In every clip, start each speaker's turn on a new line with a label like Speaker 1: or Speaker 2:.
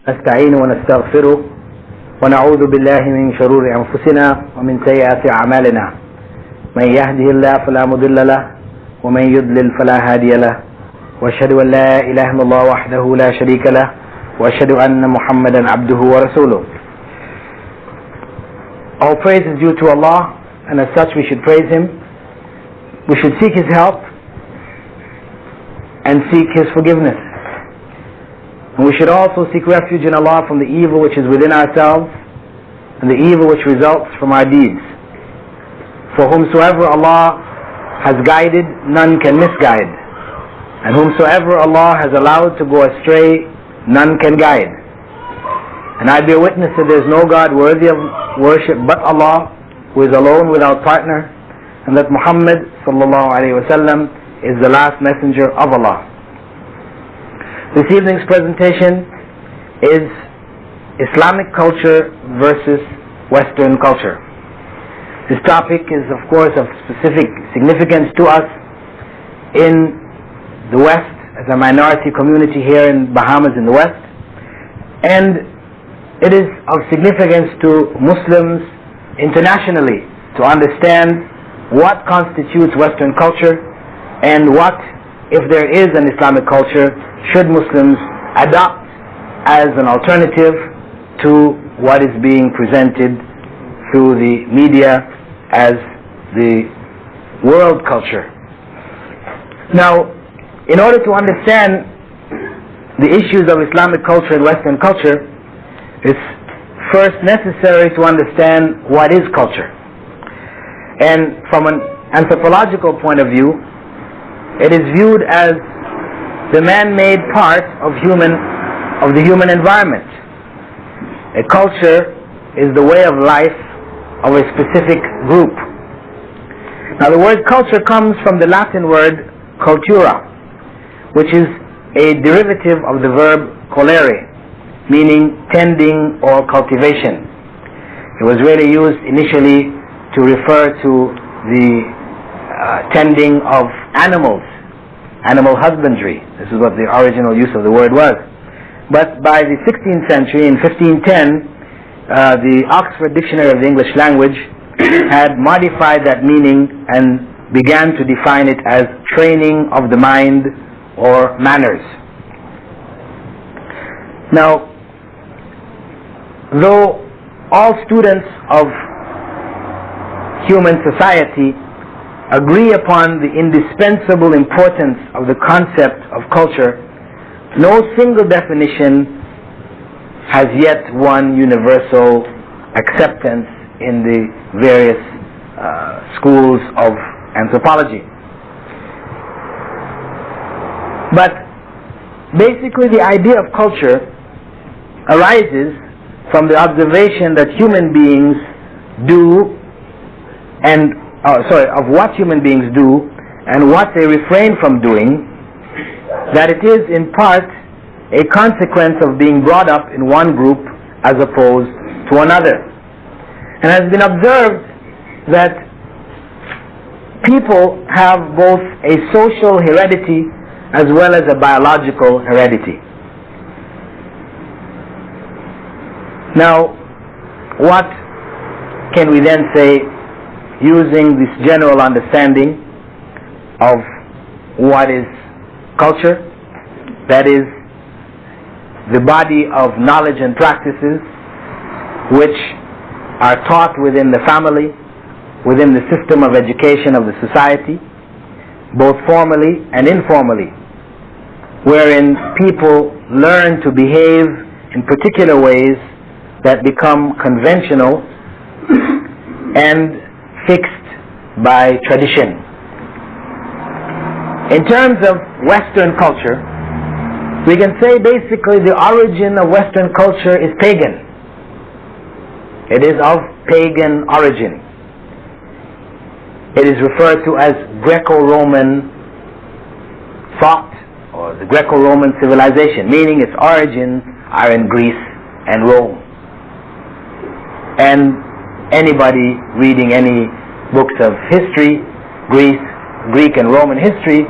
Speaker 1: نستعين ونستغفره ونعوذ بالله من شرور أنفسنا ومن سيئات أعمالنا من يهده الله فلا مضل له ومن يضلل فلا هادي له وأشهد أن لا إله إلا الله وحده لا شريك له وأشهد أن محمدا عبده ورسوله. All praise is due to Allah, and as such we should praise Him. We should seek His help and seek His forgiveness. And we should also seek refuge in Allah from the evil which is within ourselves and the evil which results from our deeds. For whomsoever Allah has guided, none can misguide. And whomsoever Allah has allowed to go astray, none can guide. And I bear witness that there is no God worthy of worship but Allah, who is alone without partner, and that Muhammad sallallahu alaihi wasallam is the last messenger of Allah. This evening's presentation is Islamic culture versus Western culture. This topic is of course of specific significance to us in the West, as a minority community here in Bahamas in the West, and it is of significance to Muslims internationally to understand what constitutes Western culture and what, if there is an Islamic culture, should Muslims adopt as an alternative to what is being presented through the media as the world culture. Now, in order to understand the issues of Islamic culture and Western culture, it's first necessary to understand what is culture. And from an anthropological point of view, it is viewed as the man-made part of the human environment. A culture is the way of life of a specific group. Now the word culture comes from the Latin word cultura, which is a derivative of the verb colere, meaning tending or cultivation. It was really used initially to refer to the tending of animals, animal husbandry. This is what the original use of the word was. But by the 16th century, in 1510, the Oxford Dictionary of the English Language had modified that meaning and began to define it as training of the mind or manners. Now, though all students of human society agree upon the indispensable importance of the concept of culture, no single definition has yet won universal acceptance in the various schools of anthropology. But basically the idea of culture arises from the observation that human beings do of what human beings do and what they refrain from doing, that it is in part a consequence of being brought up in one group as opposed to another. And it has been observed that people have both a social heredity as well as a biological heredity. Now, what can we then say using this general understanding of what is culture? That is, the body of knowledge and practices which are taught within the family, within the system of education of the society, both formally and informally, wherein people learn to behave in particular ways that become conventional and fixed by tradition. In terms of Western culture, we can say basically the origin of Western culture is pagan. It is of pagan origin. It is referred to as Greco-Roman thought or the Greco-Roman civilization, meaning its origins are in Greece and Rome. And anybody reading any books of history, Greek and Roman history,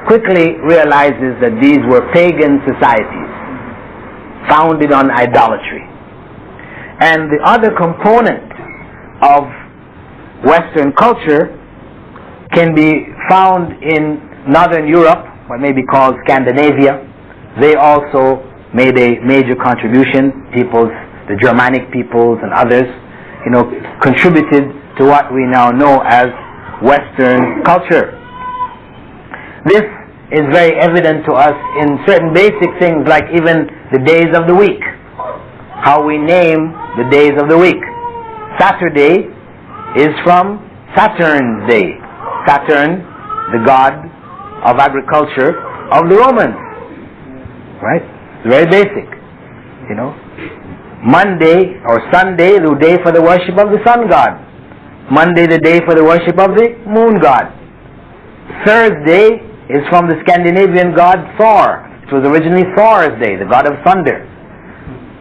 Speaker 1: quickly realizes that these were pagan societies. founded on idolatry. And the other component of Western culture can be found in Northern Europe, what may be called Scandinavia. They also made a major contribution. The Germanic peoples and others, contributed to what we now know as Western culture. This is very evident to us in certain basic things like even the days of the week, how we name the days of the week. Saturday is from Saturn's day. Saturn, the god of agriculture of the Romans. Right? It's very basic. Monday or Sunday, the day for the worship of the sun god. Monday, the day for the worship of the moon god. Thursday is from the Scandinavian god Thor. It was originally Thor's day, the god of thunder.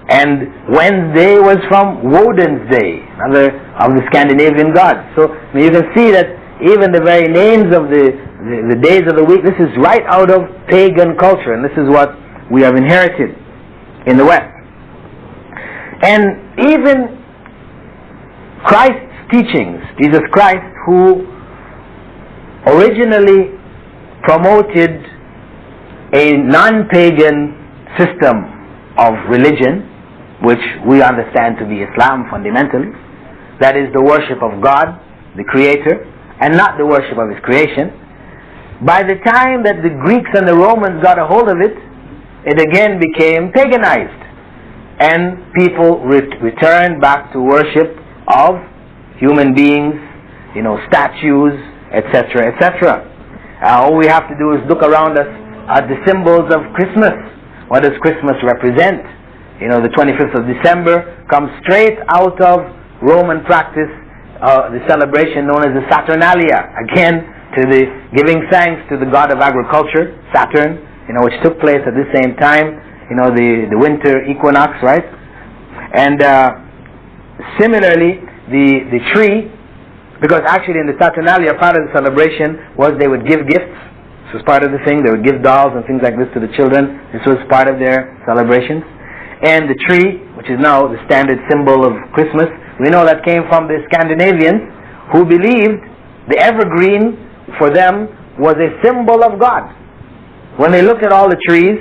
Speaker 1: And Wednesday was from Woden's day, another of the Scandinavian gods. So you can see that even the very names of the days of the week, this is right out of pagan culture, and this is what we have inherited in the West. And even Christ's teachings, Jesus Christ, who originally promoted a non-pagan system of religion, which we understand to be Islam fundamentally, that is the worship of God, the Creator, and not the worship of His creation. By the time that the Greeks and the Romans got a hold of it, it again became paganized, and people returned back to worship of human beings, statues, etc., etc. All we have to do is look around us at the symbols of Christmas. What does Christmas represent? The 25th of December comes straight out of Roman practice, the celebration known as the Saturnalia, again to the giving thanks to the god of agriculture, Saturn, which took place at the same time, the winter equinox, right? And similarly, the tree, because actually in the Saturnalia, part of the celebration was they would give gifts. This was part of the thing. They would give dolls and things like this to the children. This was part of their celebrations. And the tree, which is now the standard symbol of Christmas, we know that came from the Scandinavians, who believed the evergreen for them was a symbol of God. When they looked at all the trees,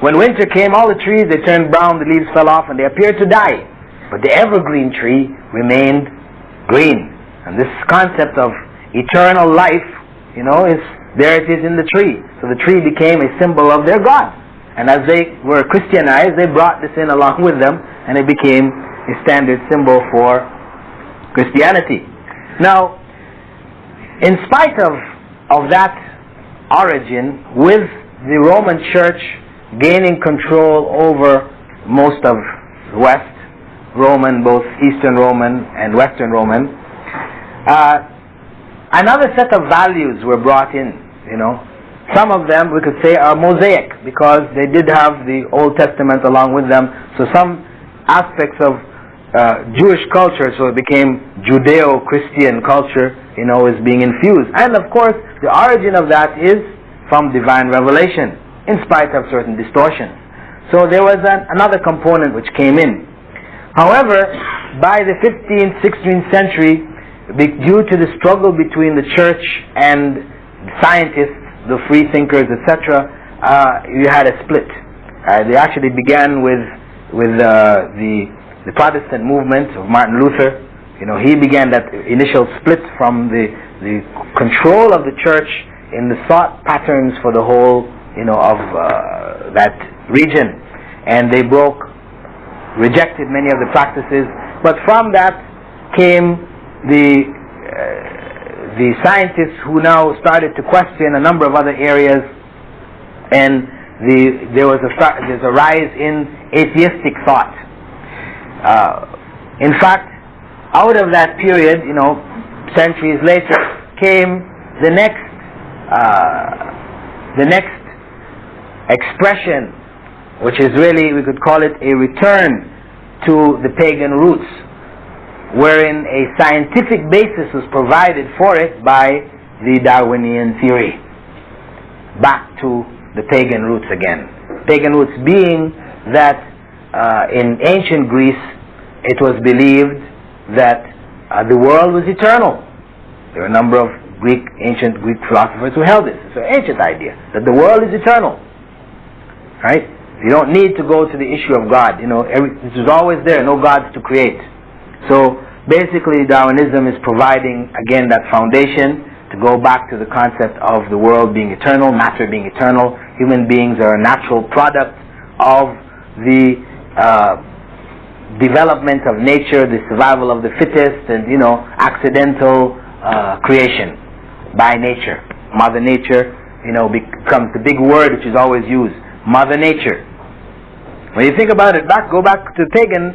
Speaker 1: when winter came, all the trees, they turned brown, the leaves fell off, and they appeared to die. But the evergreen tree remained green. And this concept of eternal life, there it is in the tree. So the tree became a symbol of their God. And as they were Christianized, they brought this in along with them, and it became a standard symbol for Christianity. Now, in spite of that origin, with the Roman Church gaining control over most of West Roman, both Eastern Roman and Western Roman, another set of values were brought in. Some of them we could say are Mosaic, because they did have the Old Testament along with them. So some aspects of Jewish culture, so it became Judeo-Christian culture, is being infused. And of course, the origin of that is from divine revelation, in spite of certain distortions. So there was another component which came in. However, by the 15th, 16th century, due to the struggle between the church and scientists, the free thinkers, etc., you had a split. They actually began with the Protestant movement of Martin Luther. He began that initial split from the control of the church in the thought patterns for the whole, of that region, and they rejected many of the practices. But from that came the scientists who now started to question a number of other areas, and there's a rise in atheistic thought. In fact, out of that period, centuries later, came the next expression, which is really, we could call it a return to the pagan roots, wherein a scientific basis was provided for it by the Darwinian theory. Back to the pagan roots again. Pagan roots being that in ancient Greece, it was believed that the world was eternal. There were a number of ancient Greek philosophers who held this. It's an ancient idea that the world is eternal. Right? You don't need to go to the issue of God. This is always there. No gods to create. So basically, Darwinism is providing again that foundation to go back to the concept of the world being eternal, matter being eternal. Human beings are a natural product of the development of nature, the survival of the fittest, and accidental creation by nature. Mother Nature, becomes the big word which is always used. Mother Nature. When you think about it, go back to pagan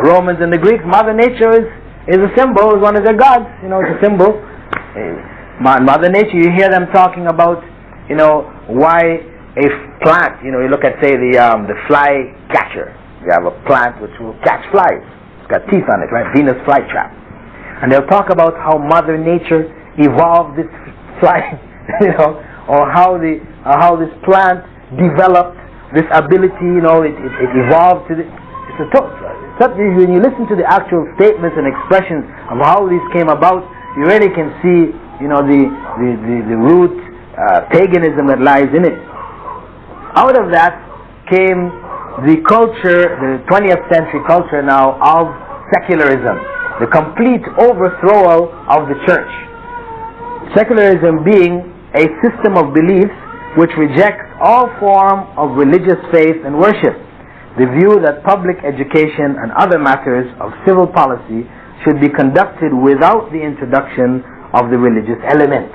Speaker 1: Romans and the Greeks. Mother Nature is a symbol, is one of their gods. It's a symbol. Mother Nature. You hear them talking about, why a plant. You look at, say, the fly catcher. You have a plant which will catch flies. It's got teeth on it, right? Venus flytrap. And they'll talk about how Mother Nature evolved this fly, or how this plant developed this ability. It evolved to this. When you listen to the actual statements and expressions of how these came about, you really can see, the root paganism that lies in it. Out of that came the culture, the 20th century culture now of secularism, the complete overthrow of the church. Secularism being a system of beliefs which rejects all form of religious faith and worship. The view that public education and other matters of civil policy should be conducted without the introduction of the religious element.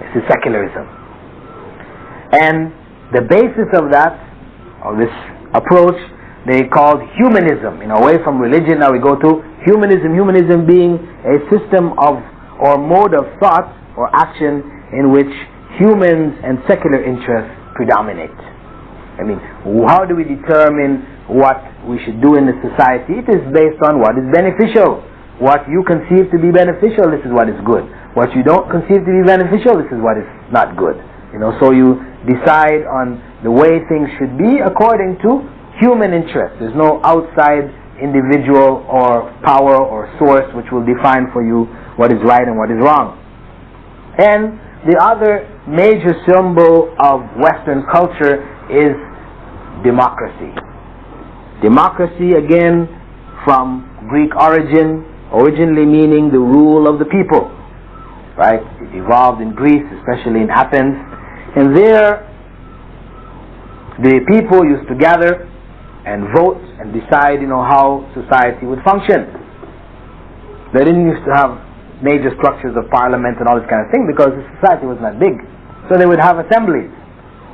Speaker 1: This is secularism. And the basis of this approach, they called humanism. Away from religion, now we go to humanism. Humanism being a system of, or mode of thought or action in which humans and secular interests predominate. How do we determine what we should do in the society? It is based on what is beneficial. What you conceive to be beneficial, this is what is good. What you don't conceive to be beneficial, this is what is not good. So you decide on the way things should be according to human interest. There's no outside individual or power or source which will define for you what is right and what is wrong. And the other major symbol of Western culture is democracy. Democracy, again, from Greek origin, originally meaning the rule of the people. Right? It evolved in Greece, especially in Athens. And there, the people used to gather and vote and decide, how society would function. They didn't used to have major structures of parliament and all this kind of thing because the society was not big. So they would have assemblies.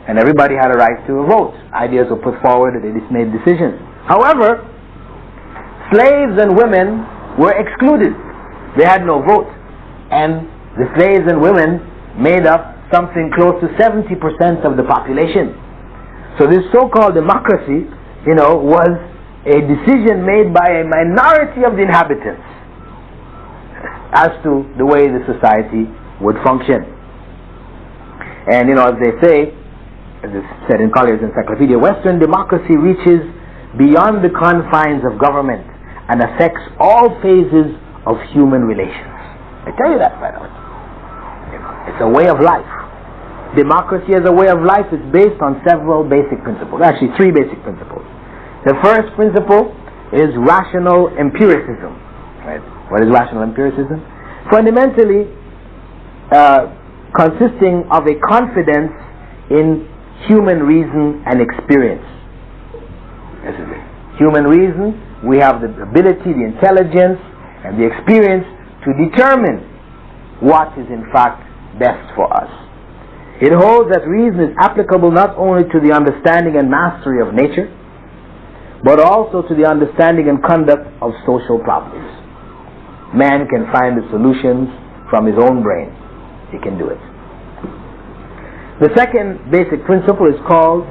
Speaker 1: And everybody had a right to a vote. Ideas were put forward and they just made decisions. However, slaves and women were excluded. They had no vote. And the slaves and women made up something close to 70% of the population. So this so-called democracy, was a decision made by a minority of the inhabitants as to the way the society would function. And as they say, as is said in Collier's Encyclopedia, Western democracy reaches beyond the confines of government and affects all phases of human relations. I tell you that, by the way. It's a way of life. Democracy as a way of life is based on several basic principles. Actually, three basic principles. The first principle is rational empiricism. Right? What is rational empiricism? Fundamentally, consisting of a confidence in human reason and experience. This is it. Human reason, we have the ability, the intelligence, and the experience to determine what is in fact best for us. It holds that reason is applicable not only to the understanding and mastery of nature, but also to the understanding and conduct of social problems. Man can find the solutions from his own brain. He can do it. The second basic principle is called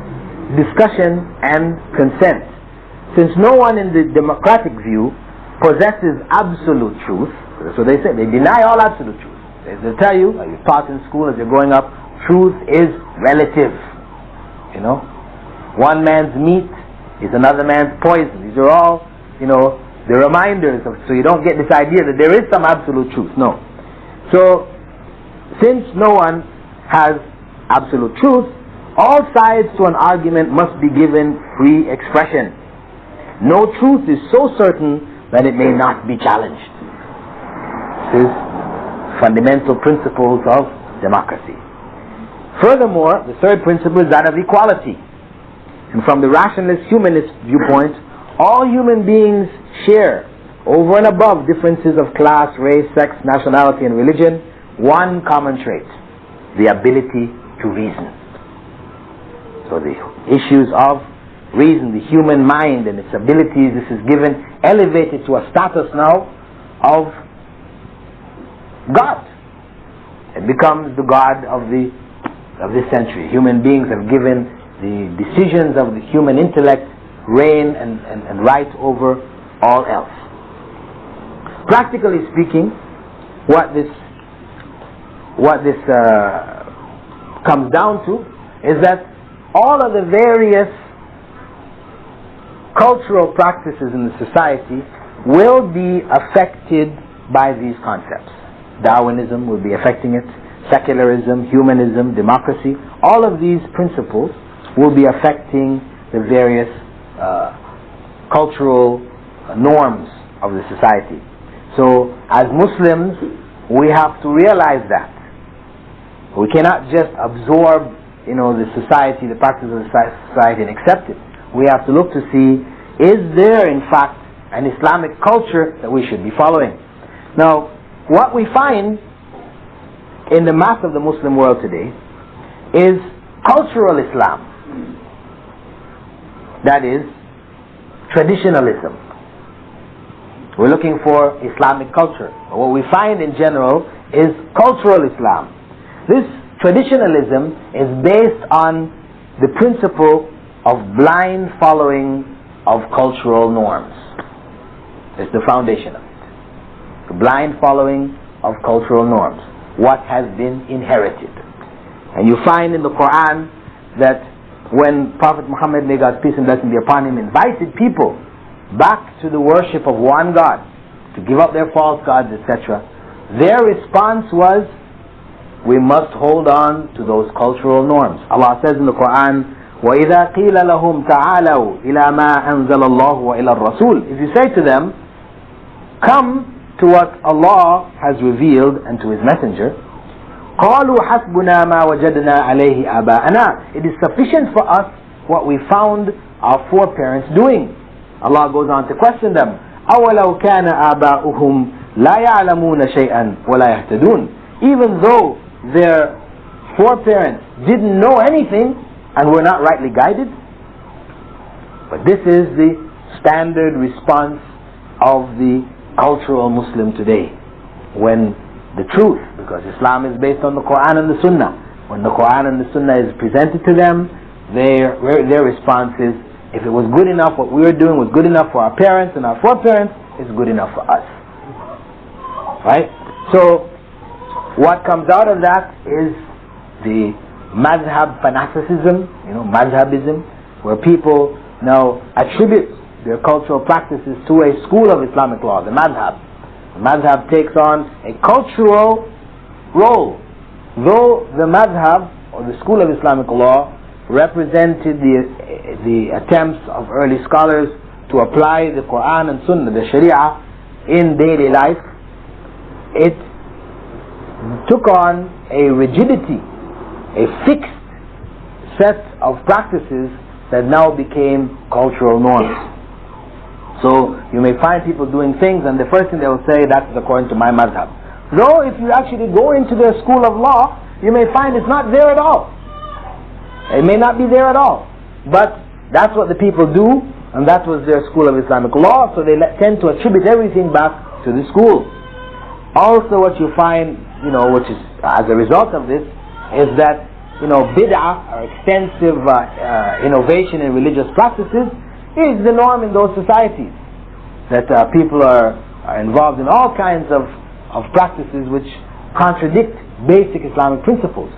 Speaker 1: discussion and consent. Since no one in the democratic view possesses absolute truth, so they say they deny all absolute truth. They tell you, like you're taught in school as you're growing up, truth is relative. One man's meat is another man's poison. These are all, the reminders of, so you don't get this idea that there is some absolute truth. No. So, since no one has absolute truth, all sides to an argument must be given free expression. No truth is so certain that it may not be challenged. This is fundamental principles of democracy. Furthermore, the third principle is that of equality. And from the rationalist humanist viewpoint, all human beings share, over and above differences of class, race, sex, nationality, and religion, one common trait: the ability to reason. So the issues of reason, the human mind and its abilities, this is given, elevated to a status now of God. It becomes the God of this century. Human beings have given the decisions of the human intellect reign and right over all else. Practically speaking, what this comes down to is that all of the various cultural practices in the society will be affected by these concepts. Darwinism will be affecting it, secularism, humanism, democracy. All of these principles will be affecting the various cultural norms of the society. So, as Muslims, we have to realize that. We cannot just absorb, the society, the practice of the society and accept it. We have to look to see, is there in fact an Islamic culture that we should be following? Now, what we find in the mass of the Muslim world today is cultural Islam. That is, traditionalism. We're looking for Islamic culture. But what we find in general is cultural Islam. This traditionalism is based on the principle of blind following of cultural norms. It's the foundation of it. The blind following of cultural norms. What has been inherited. And you find in the Quran that when Prophet Muhammad, may God's peace and blessing be upon him, invited people back to the worship of one God, to give up their false gods, etc., their response was, we must hold on to those cultural norms. Allah says in the Quran, وَإِذَا قِيلَ لَهُمْ تَعَالَوْا إِلَى مَا أَنزَلَ اللَّهُ وَإِلَى الرَّسُولِ. If you say to them, come to what Allah has revealed and to His Messenger, قَالُوا حَسْبُنَا مَا وَجَدْنَا عَلَيْهِ آبَاءَنَا. It is sufficient for us what we found our foreparents doing. Allah goes on to question them, أَوَلَوْ كَانَ آبَاؤُهُمْ لَا يَعْلَمُونَ شَيْئًا وَلَا يَهْتَدُونَ. Even though their foreparents didn't know anything and were not rightly guided. But this is the standard response of the cultural Muslim today. When the truth, because Islam is based on the Quran and the Sunnah, when the Quran and the Sunnah is presented to them, their response is, if it was good enough, what we were doing was good enough for our parents and our foreparents, it's good enough for us. Right? So, what comes out of that is the madhab fanaticism, madhabism, where people now attribute their cultural practices to a school of Islamic law, the madhab. The madhab takes on a cultural role. Though the madhab, or the school of Islamic law, represented the attempts of early scholars to apply the Quran and Sunnah, the Sharia, in daily life, it took on a rigidity, a fixed set of practices that now became cultural norms. So you may find people doing things and the first thing they will say, that's according to my madhab. Though if you actually go into their school of law, you may find it's not there at all. It may not be there at all. But that's what the people do, and that was their school of Islamic law, so they tend to attribute everything back to the school. Also what you find, which is as a result of this, is that, bid'ah, or extensive innovation in religious practices, is the norm in those societies. That people are involved in all kinds of practices which contradict basic Islamic principles.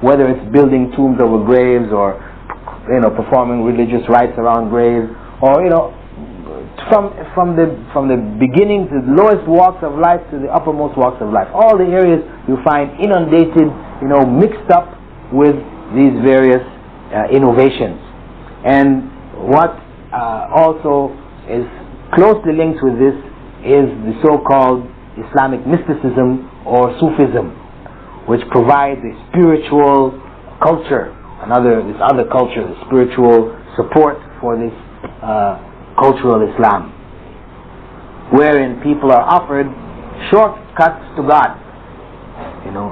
Speaker 1: Whether it's building tombs over graves, or performing religious rites around graves, or from the beginning to the lowest walks of life to the uppermost walks of life. All the areas you find inundated, mixed up with these various innovations. And what also is closely linked with this is the so-called Islamic mysticism or Sufism, which provides a spiritual culture, this other culture, the spiritual support for this cultural Islam, wherein people are offered shortcuts to God.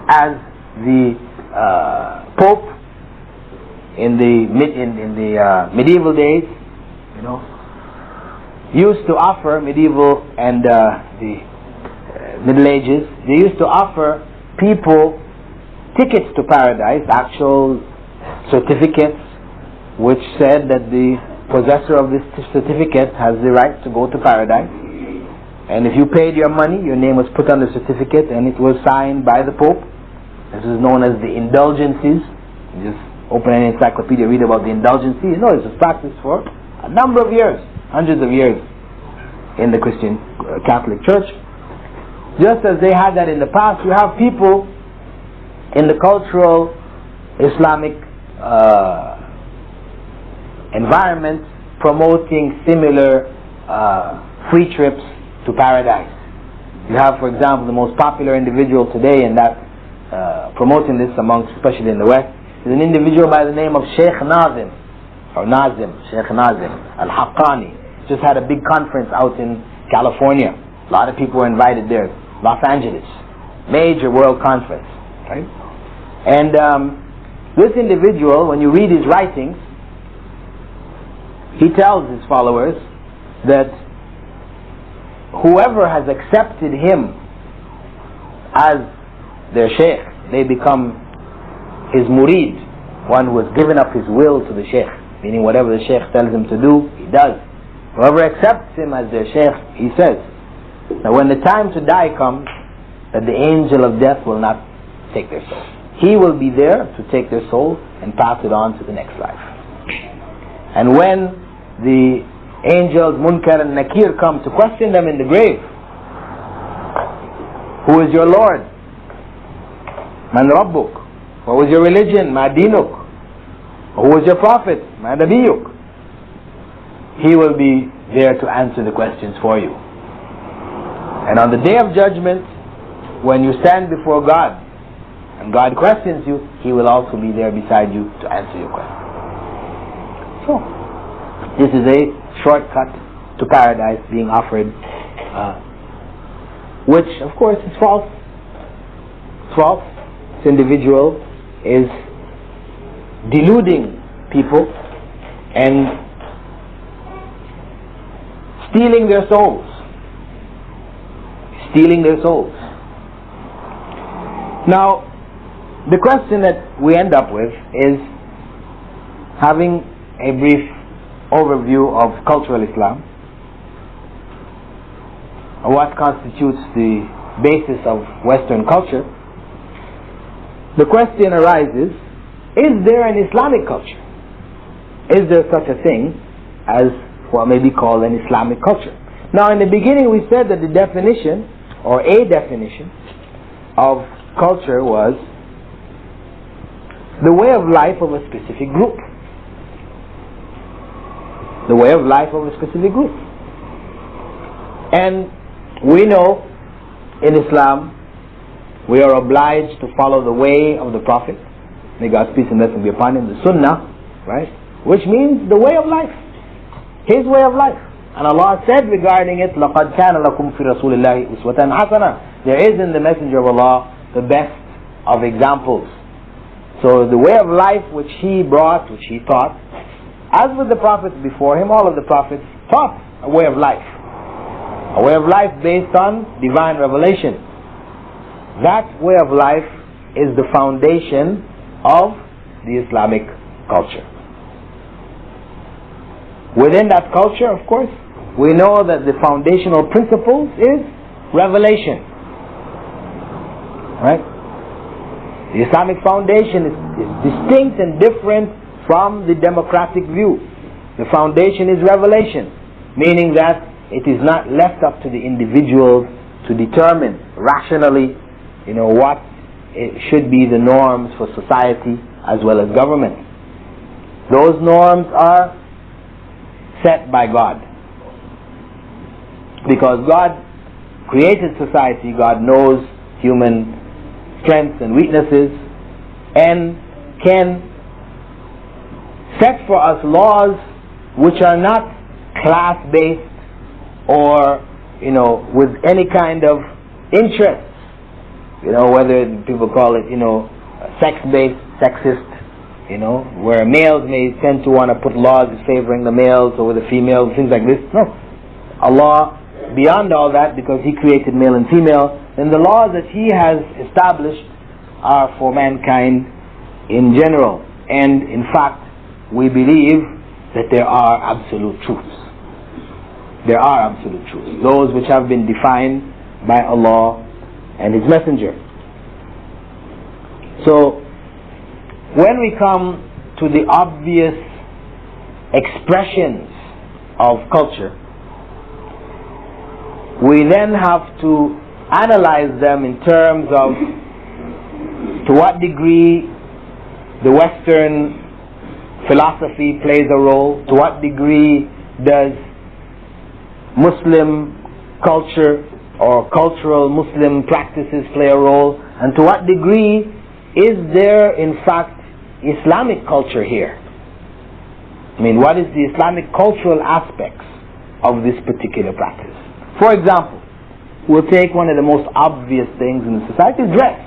Speaker 1: As the Pope in the medieval days, used to offer, medieval and the Middle Ages, they used to offer people tickets to paradise, actual certificates which said that the possessor of this certificate has the right to go to paradise. And if you paid your money, your name was put on the certificate and it was signed by the Pope. This is known as the indulgences. You just open an encyclopedia, read about the indulgences. This was practiced for a number of years, hundreds of years in the Christian Catholic Church. Just as they had that in the past, you have people in the cultural Islamic environment promoting similar free trips to paradise. You have, for example, the most popular individual today in that promoting this amongst, especially in the West, is an individual by the name of Sheikh Nazim Al-Haqqani. Just had a big conference out in California. A lot of people were invited there. Los Angeles, major world conference, right? And this individual, when you read his writings, he tells his followers that whoever has accepted him as their sheikh, they become his murid, one who has given up his will to the sheikh, meaning whatever the sheikh tells him to do, he does. Whoever accepts him as their sheikh, he says, that when the time to die comes, that the angel of death will not take their soul. He will be there to take their soul and pass it on to the next life. And when the angels Munkar and Nakir come to question them in the grave, who is your Lord? Man Rabbuk? What was your religion? Ma Dinuk? Who was your prophet? Ma Nabiyuk? He will be there to answer the questions for you. And on the day of judgment, when you stand before God and God questions you, He will also be there beside you to answer your question. So, this is a shortcut to paradise being offered, which of course is false. It's false. This individual is deluding people and stealing their souls. Stealing their souls. Now, the question that we end up with is having a brief overview of cultural Islam, or what constitutes the basis of Western culture. The question arises, is there an Islamic culture? Is there such a thing as what may be called an Islamic culture? Now, in the beginning we said that the definition, or a definition, of culture was the way of life of a specific group. The way of life of a specific group. And we know in Islam we are obliged to follow the way of the Prophet, may God's peace and blessing be upon him, the Sunnah, right? Which means the way of life, his way of life. And Allah said regarding it, لَقَدْ كَانَ لَكُمْ فِي رَسُولِ اللَّهِ إِسْوَةً حَسَنَةً. There is in the Messenger of Allah the best of examples. So the way of life which he brought, which he taught, as with the prophets before him, all of the prophets taught a way of life. A way of life based on divine revelation. That way of life is the foundation of the Islamic culture. Within that culture, of course, we know that the foundational principles is revelation. Right? The Islamic foundation is distinct and different from the democratic view. The foundation is revelation, meaning that it is not left up to the individuals to determine rationally, what should be the norms for society as well as government. Those norms are set by God. Because God created society, God knows human strengths and weaknesses, and can set for us laws which are not class-based or, with any kind of interest. Whether people call it, sex-based, sexist, where males may tend to want to put laws favoring the males over the females, things like this. No. Allah, beyond all that, because He created male and female, then the laws that He has established are for mankind in general. And in fact, we believe that there are absolute truths. There are absolute truths. Those which have been defined by Allah and His Messenger. So, when we come to the obvious expressions of culture, we then have to analyze them in terms of to what degree the Western philosophy plays a role, to what degree does Muslim culture or cultural Muslim practices play a role, and to what degree is there in fact Islamic culture here. What is the Islamic cultural aspects of this particular practice? For example, we'll take one of the most obvious things in the society, dress.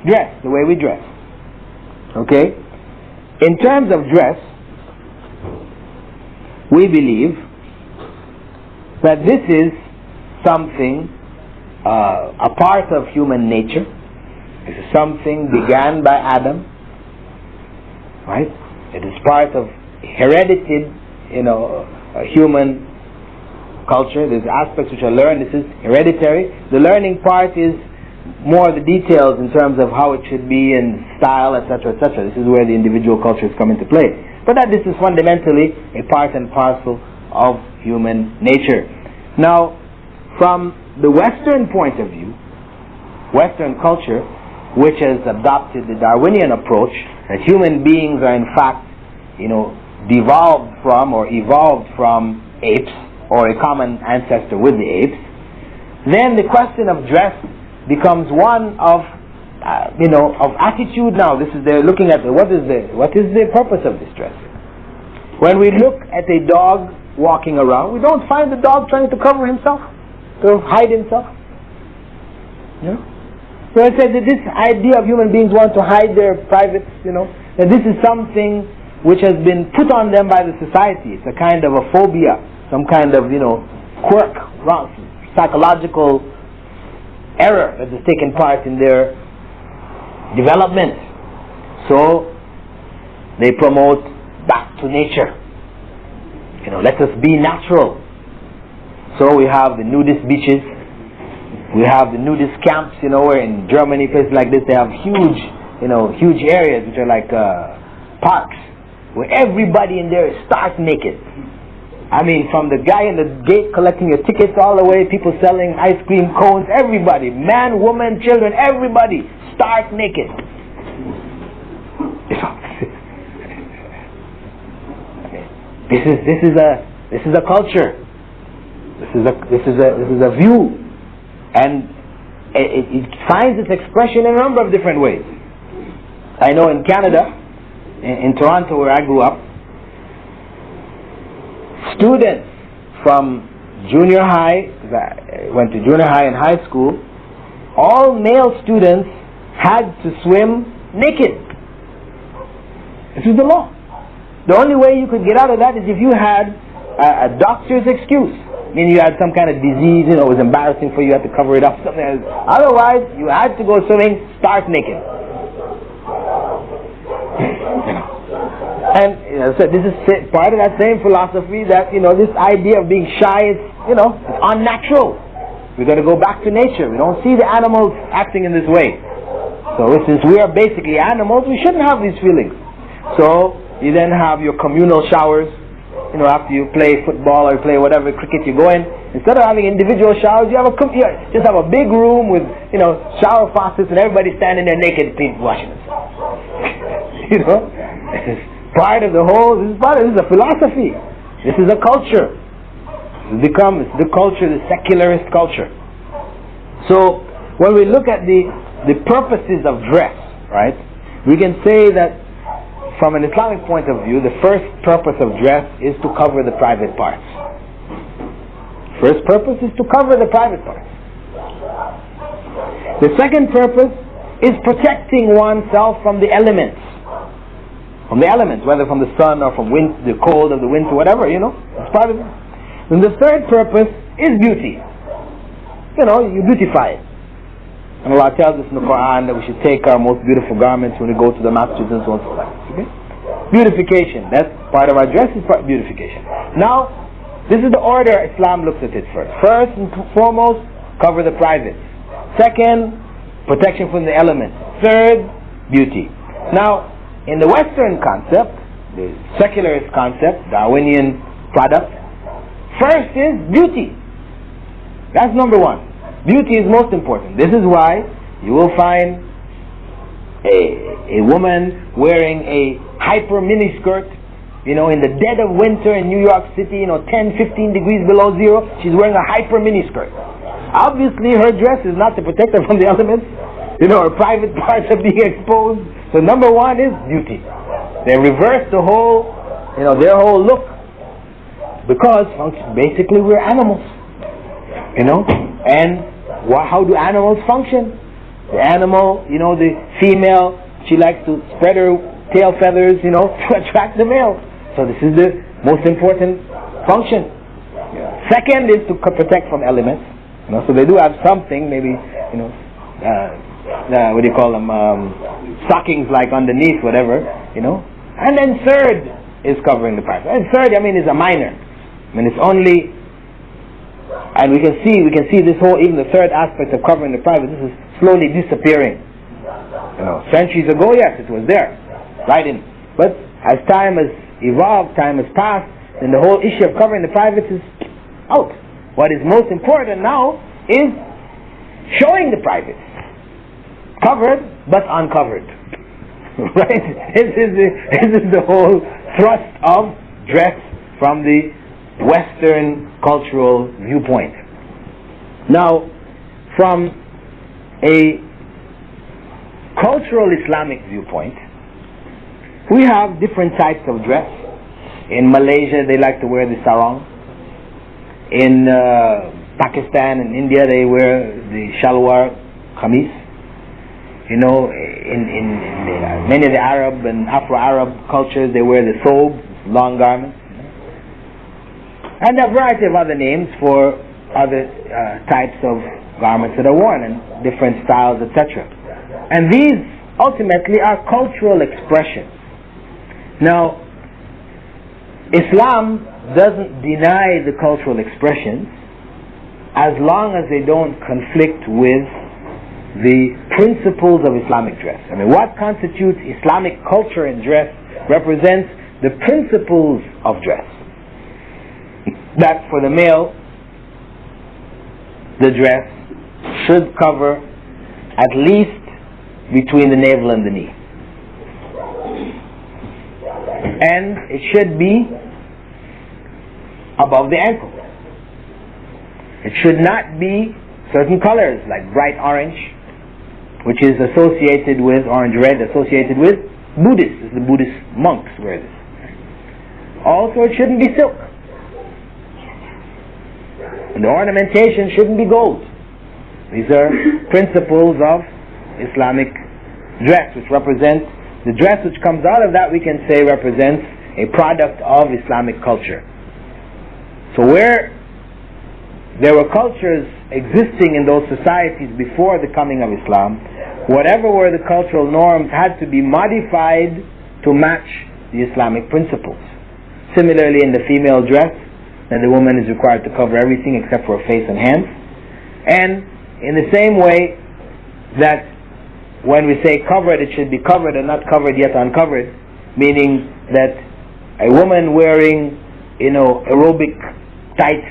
Speaker 1: Dress, the way we dress. Okay? In terms of dress, we believe that this is something, a part of human nature. This is something began by Adam, right? It is part of heredited, human culture. There's aspects which are learned. This is hereditary. The learning part is more the details in terms of how it should be and style, etc., etc. This is where the individual cultures come into play. But that this is fundamentally a part and parcel of human nature. Now, from the Western point of view, Western culture, which has adopted the Darwinian approach, that human beings are in fact, devolved from or evolved from apes, or a common ancestor with the apes, then the question of dress becomes one of, of attitude. Now, they're looking at what is the purpose of this dress? When we look at a dog walking around, we don't find the dog trying to cover himself, to hide himself. So I said that this idea of human beings want to hide their privates, that this is something which has been put on them by the society. It's a kind of a phobia, some kind of, quirk, psychological error that has taken part in their development. So they promote back to nature. Let us be natural. So we have the nudist beaches, we have the nudist camps, where in Germany, places like this, they have huge, huge areas which are like parks, where everybody in there is stark naked. From the guy in the gate collecting your tickets all the way, people selling ice cream cones, everybody, man, woman, children, everybody, stark naked. This is a culture. This is a view, and it finds its expression in a number of different ways. I know in Canada, in Toronto, where I grew up, students from junior high, I went to junior high and high school, all male students had to swim naked. This is the law. The only way you could get out of that is if you had a doctor's excuse. Meaning you had some kind of disease, it was embarrassing for you, you had to cover it up, something else. Otherwise, you had to go swimming stark naked. And so this is part of that same philosophy that, this idea of being shy is, it's unnatural. We've got to go back to nature. We don't see the animals acting in this way. So since we are basically animals, we shouldn't have these feelings. So
Speaker 2: You then have your communal showers. You know, after you play football or play whatever cricket you go in, instead of having individual showers, you just have a big room with, you know, shower faucets and everybody standing there naked washing themselves. You know, this is part of the whole. This is a philosophy. This is a culture. It's the culture, the secularist culture. So when we look at the purposes of dress, right, we can say that from an Islamic point of view, the first purpose of dress is to cover the private parts. First purpose is to cover the private parts. The second purpose is protecting oneself from the elements. From the elements, whether from the sun or from wind, the cold of the winter, whatever, you know, it's part of it. And the third purpose is beauty. You know, you beautify it. And Allah tells us in the Quran that we should take our most beautiful garments when we go to the masjid and so on and so forth. Okay? Beautification. That's part of our dress, is part of beautification. Now, this is the order Islam looks at it first. First and foremost, cover the private. Second, protection from the elements. Third, beauty. Now, in the Western concept, the secularist concept, Darwinian product, first is beauty. That's number one. Beauty is most important. This is why you will find a woman wearing a hyper miniskirt, you know, in the dead of winter in New York City, you know, 10, 15 degrees below zero, she's wearing a hyper miniskirt. Obviously her dress is not to protect her from the elements, you know, her private parts are being exposed. So number one is beauty. They reverse the whole, you know, their whole look, because basically we're animals, you know, and how do animals function? The animal, you know, the female, she likes to spread her tail feathers, you know, to attract the male. So this is the most important function. Yeah. Second is to protect from elements. You know, so they do have something, maybe, you know, what do you call them? Stockings like underneath, whatever, you know. And then third is covering the private. And third, I mean, is a minor. I mean, it's only. And we can see this whole, even the third aspect of covering the private, this is slowly disappearing. You know, centuries ago, yes, it was there, right in. But as time has evolved, time has passed, then the whole issue of covering the private is out. What is most important now is showing the private, covered but uncovered. Right? This is the whole thrust of dress from the Western cultural viewpoint. Now, from a cultural Islamic viewpoint, we have different types of dress. In Malaysia, they like to wear the sarong. In Pakistan and India, they wear the shalwar kameez. You know, in many of the Arab and Afro-Arab cultures, they wear the thobe, long garments. And a variety of other names for other types of garments that are worn and different styles, etc. And these ultimately are cultural expressions. Now, Islam doesn't deny the cultural expressions as long as they don't conflict with the principles of Islamic dress. I mean, what constitutes Islamic culture and dress represents the principles of dress. That for the male, the dress should cover at least between the navel and the knee. And it should be above the ankle. It should not be certain colors like bright orange, which is associated with, orange red, associated with Buddhists. The Buddhist monks wear this. Also, it shouldn't be silk. And the ornamentation shouldn't be gold. These are principles of Islamic dress, which represents the dress which comes out of that, we can say represents a product of Islamic culture. So where there were cultures existing in those societies before the coming of Islam, whatever were the cultural norms had to be modified to match the Islamic principles. Similarly, in the female dress, then the woman is required to cover everything except for her face and hands. And in the same way that when we say covered, it should be covered and not covered yet uncovered, meaning that a woman wearing, aerobic tights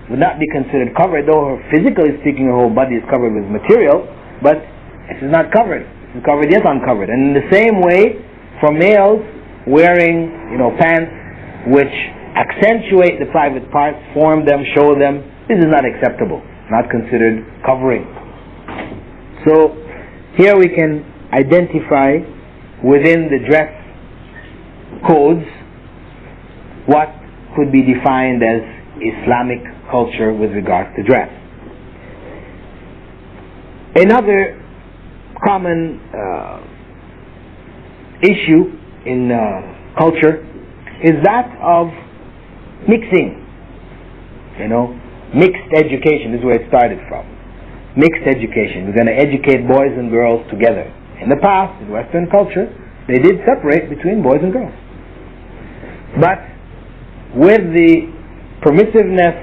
Speaker 2: would not be considered covered, though physically speaking her whole body is covered with material, but this is not covered. This is covered yet uncovered. And in the same way, for males wearing, pants which accentuate the private parts, form them, show them, this is not acceptable, not considered covering. So here we can identify within the dress codes what could be defined as Islamic culture with regards to dress. Another common issue in culture is that of mixing. Mixed education is where it started from. Mixed education. We're going to educate boys and girls together. In the past, in Western culture, they did separate between boys and girls. But with the permissiveness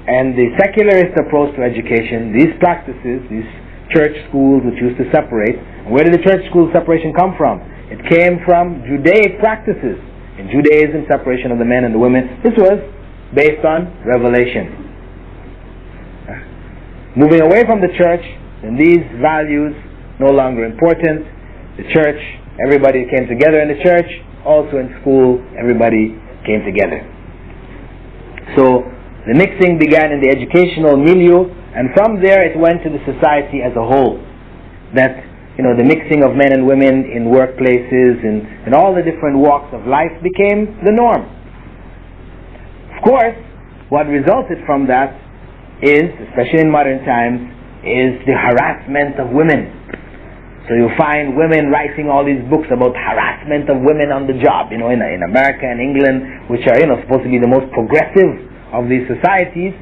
Speaker 2: and the secularist approach to education, these practices, these church schools which used to separate, where did the church school separation come from? It came from Judaic practices. In Judaism, separation of the men and the women, this was based on revelation. Moving away from the church, and these values no longer important. The church, everybody came together in the church, also in school, everybody came together. So the mixing began in the educational milieu, and from there it went to the society as a whole. That, the mixing of men and women in workplaces and all the different walks of life became the norm. Of course, what resulted from that is, especially in modern times, is the harassment of women. So you find women writing all these books about harassment of women on the job, in America and England, which are, supposed to be the most progressive of these societies.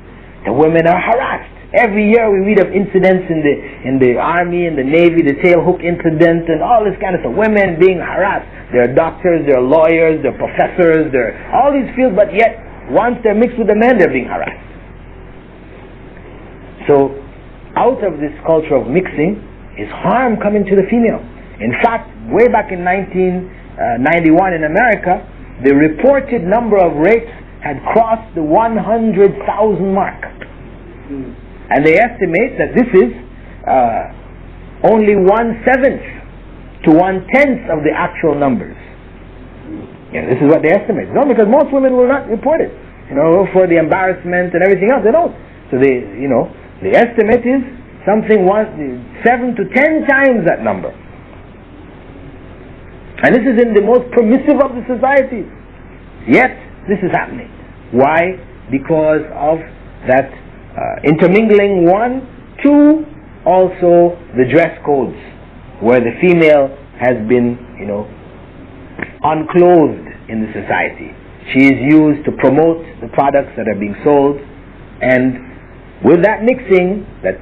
Speaker 2: The women are harassed. Every year we read of incidents in the army, in the navy, the tail hook incident, and all this kind of stuff. Women being harassed. They're doctors, they're lawyers, they're professors, they're all these fields, but yet once they're mixed with the men, they're being harassed. So out of this culture of mixing is harm coming to the female. In fact, way back in 1991 in America, the reported number of rapes had crossed the 100,000 mark. And they estimate that this is only 1/7 to 1/10 of the actual numbers. This is what they estimate. No, because most women will not report it, for the embarrassment and everything else. They don't. So the estimate is something 7 to 10 times that number. And this is in the most permissive of the societies. Yet, this is happening. Why? Because of that intermingling, one. Two, also the dress codes, where the female has been, unclothed in the society. She is used to promote the products that are being sold, and with that mixing, that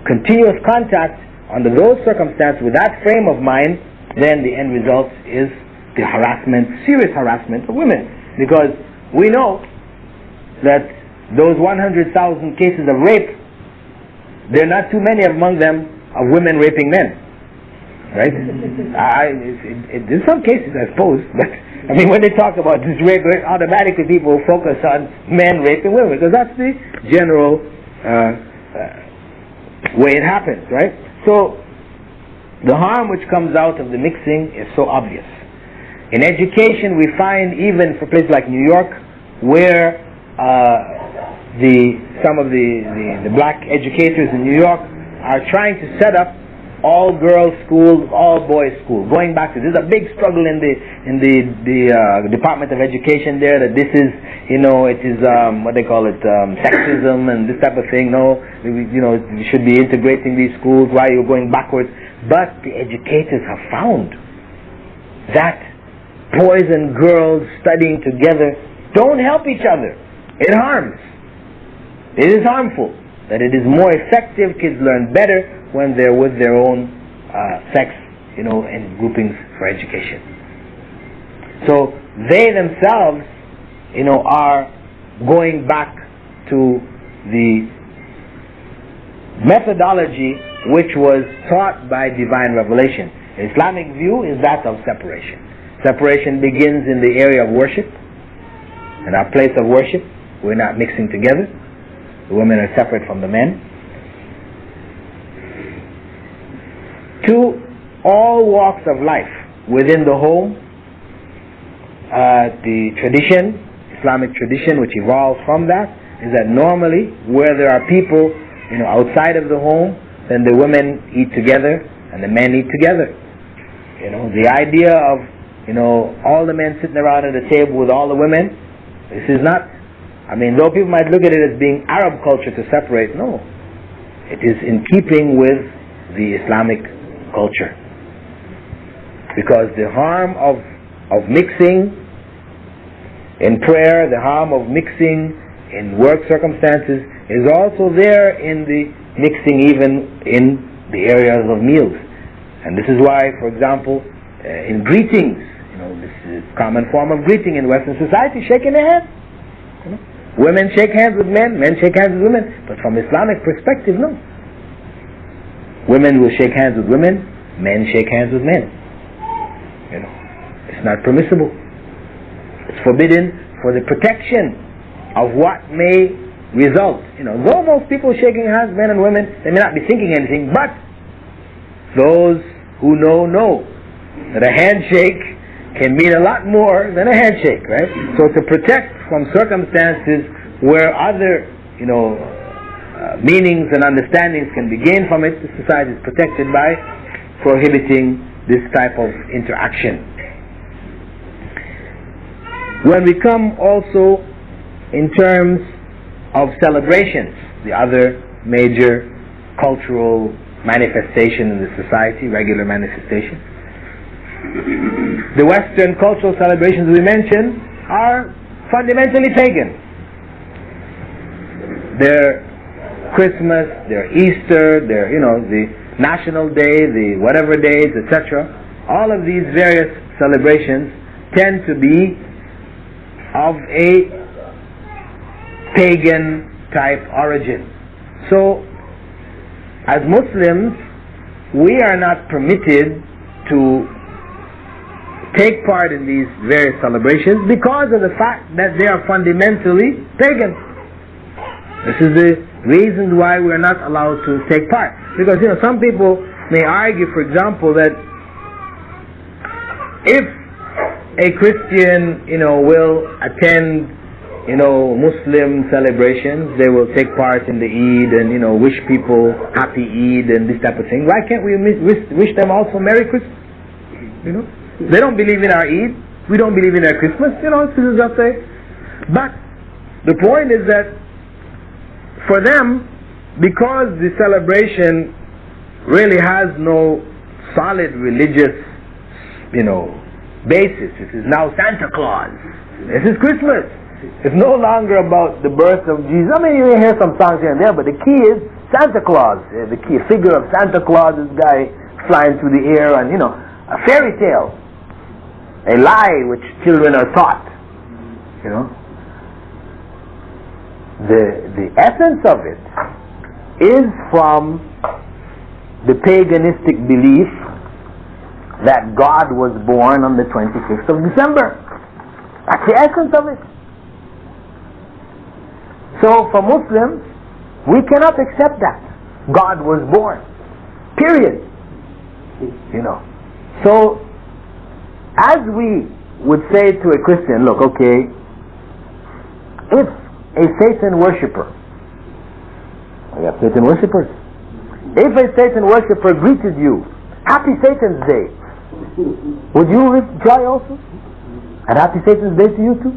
Speaker 2: continuous contact under those circumstances, with that frame of mind, then the end result is the harassment, serious harassment of women. Because we know that those 100,000 cases of rape, there are not too many among them of women raping men. Right? In some cases, I suppose, but when they talk about this rape, automatically people focus on men raping women, because that's the general way it happens, right? So the harm which comes out of the mixing is so obvious. In education, we find, even for places like New York, where some of the black educators in New York are trying to set up all girls schools, all boys schools. Going back to this, is a big struggle in the Department of Education there, that this is, it is what they call it, sexism and this type of thing. No, we should be integrating these schools. Why are you going backwards? But the educators have found that boys and girls studying together don't help each other. It harms. It is harmful. That it is more effective. Kids learn better when they're with their own sex, in groupings for education. So they themselves, are going back to the methodology which was taught by divine revelation. The Islamic view is that of separation. Separation begins in the area of worship. In our place of worship, we're not mixing together. The women are separate from the men. 2, all walks of life within the home. The tradition, Islamic tradition, which evolves from that, is that normally where there are people, outside of the home, then the women eat together and the men eat together. The idea of all the men sitting around at a table with all the women, this is not, though people might look at it as being Arab culture to separate, no. It is in keeping with the Islamic culture. Because the harm of mixing in prayer, the harm of mixing in work circumstances is also there in the mixing even in the areas of meals. And this is why, for example, in greetings, this is a common form of greeting in Western society, shaking their hands. Women shake hands with men shake hands with women. But from Islamic perspective, no. Women will shake hands with women, men shake hands with men. It's not permissible. It's forbidden for the protection of what may result. Though most people shaking hands, men and women, they may not be thinking anything, but those who know that a handshake can mean a lot more than a handshake, right? So to protect from circumstances where other, meanings and understandings can be gained from it, the society is protected by prohibiting this type of interaction. When we come also in terms of celebrations, the other major cultural manifestation in the society, regular manifestation, the Western cultural celebrations we mentioned are fundamentally pagan. Their Christmas, their Easter, their the National Day, the whatever days, etc. All of these various celebrations tend to be of a pagan type origin. So, as Muslims, we are not permitted to take part in these various celebrations because of the fact that they are fundamentally pagan. This is the reason why we are not allowed to take part. Because some people may argue, for example, that if a Christian will attend Muslim celebrations, they will take part in the Eid and wish people happy Eid and this type of thing. Why can't we wish them also Merry Christmas? They don't believe in our Eid, we don't believe in our Christmas, this is just a. But the point is that for them, because the celebration really has no solid religious basis, it is now Santa Claus, this is Christmas. It's no longer about the birth of Jesus. You may hear some songs here and there, but the key is Santa Claus. The key figure of Santa Claus, this guy flying through the air, and a fairy tale, a lie which children are taught. The essence of it is from the paganistic belief that God was born on the 25th of December. That's the essence of it. So for Muslims, we cannot accept that. God was born. Period. So, as we would say to a Christian, look, okay, if a Satan worshipper, we have Satan worshippers, if a Satan worshipper greeted you, Happy Satan's Day, would you reply also? And Happy Satan's Day to you too?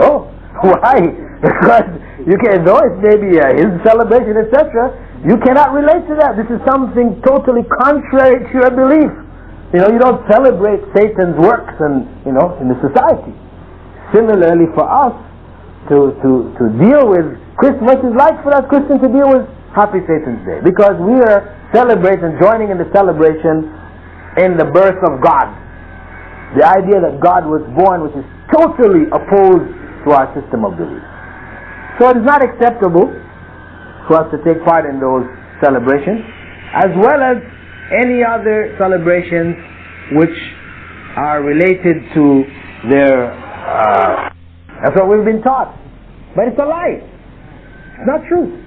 Speaker 2: Oh, why? Because you can't know it may be his celebration, etc. You cannot relate to that. This is something totally contrary to your belief. You don't celebrate Satan's works in the society. Similarly, for us to deal with Christmas is like for us Christians to deal with Happy Satan's Day, because we are celebrating, joining in the celebration in the birth of God. The idea that God was born, which is totally opposed to our system of belief. So it is not acceptable for us to take part in those celebrations, as well as any other celebrations which are related to their, that's what we've been taught. But it's a lie. It's not true.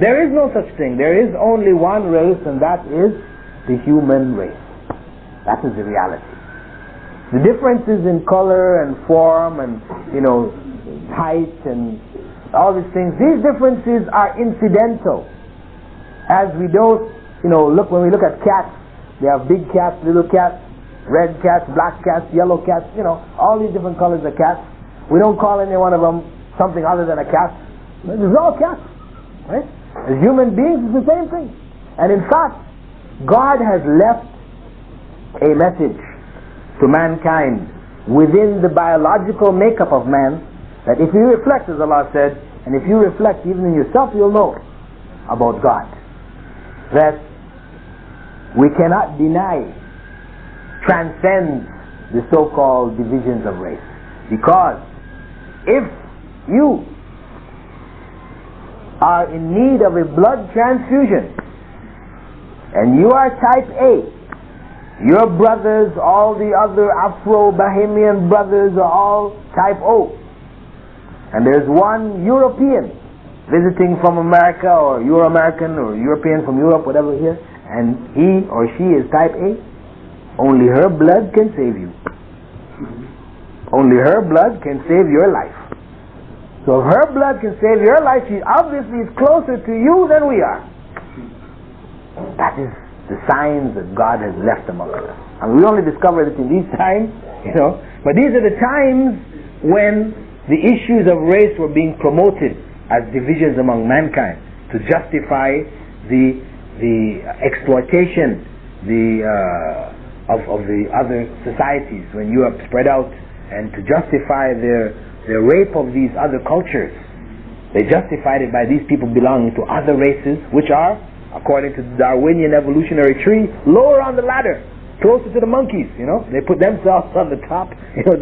Speaker 2: There is no such thing. There is only one race, and that is the human race. That is the reality. The differences in color and form and, height and all these things, these differences are incidental. As we don't, when we look at cats, they have big cats, little cats, red cats, black cats, yellow cats, all these different colors of cats. We don't call any one of them something other than a cat. They're all cats, right? As human beings, it's the same thing. And in fact, God has left a message to mankind within the biological makeup of man, that if you reflect, as Allah said, and if you reflect even in yourself, you'll know about God. That we cannot deny transcends the so-called divisions of race. Because if you are in need of a blood transfusion and you are type A, your brothers, all the other Afro-Bahamian brothers are all type O, and there's one European visiting from America, or Euro-American, or European from Europe, whatever here, and he or she is type A, only her blood can save you. Only her blood can save your life. So if her blood can save your life, she obviously is closer to you than we are. That is the signs that God has left among us. And we only discovered it in these times, but these are the times when the issues of race were being promoted as divisions among mankind to justify the exploitation of the other societies when Europe spread out, and to justify their rape of these other cultures. They justified it by these people belonging to other races, which are, according to the Darwinian evolutionary tree, lower on the ladder, closer to the monkeys. They put themselves on the top,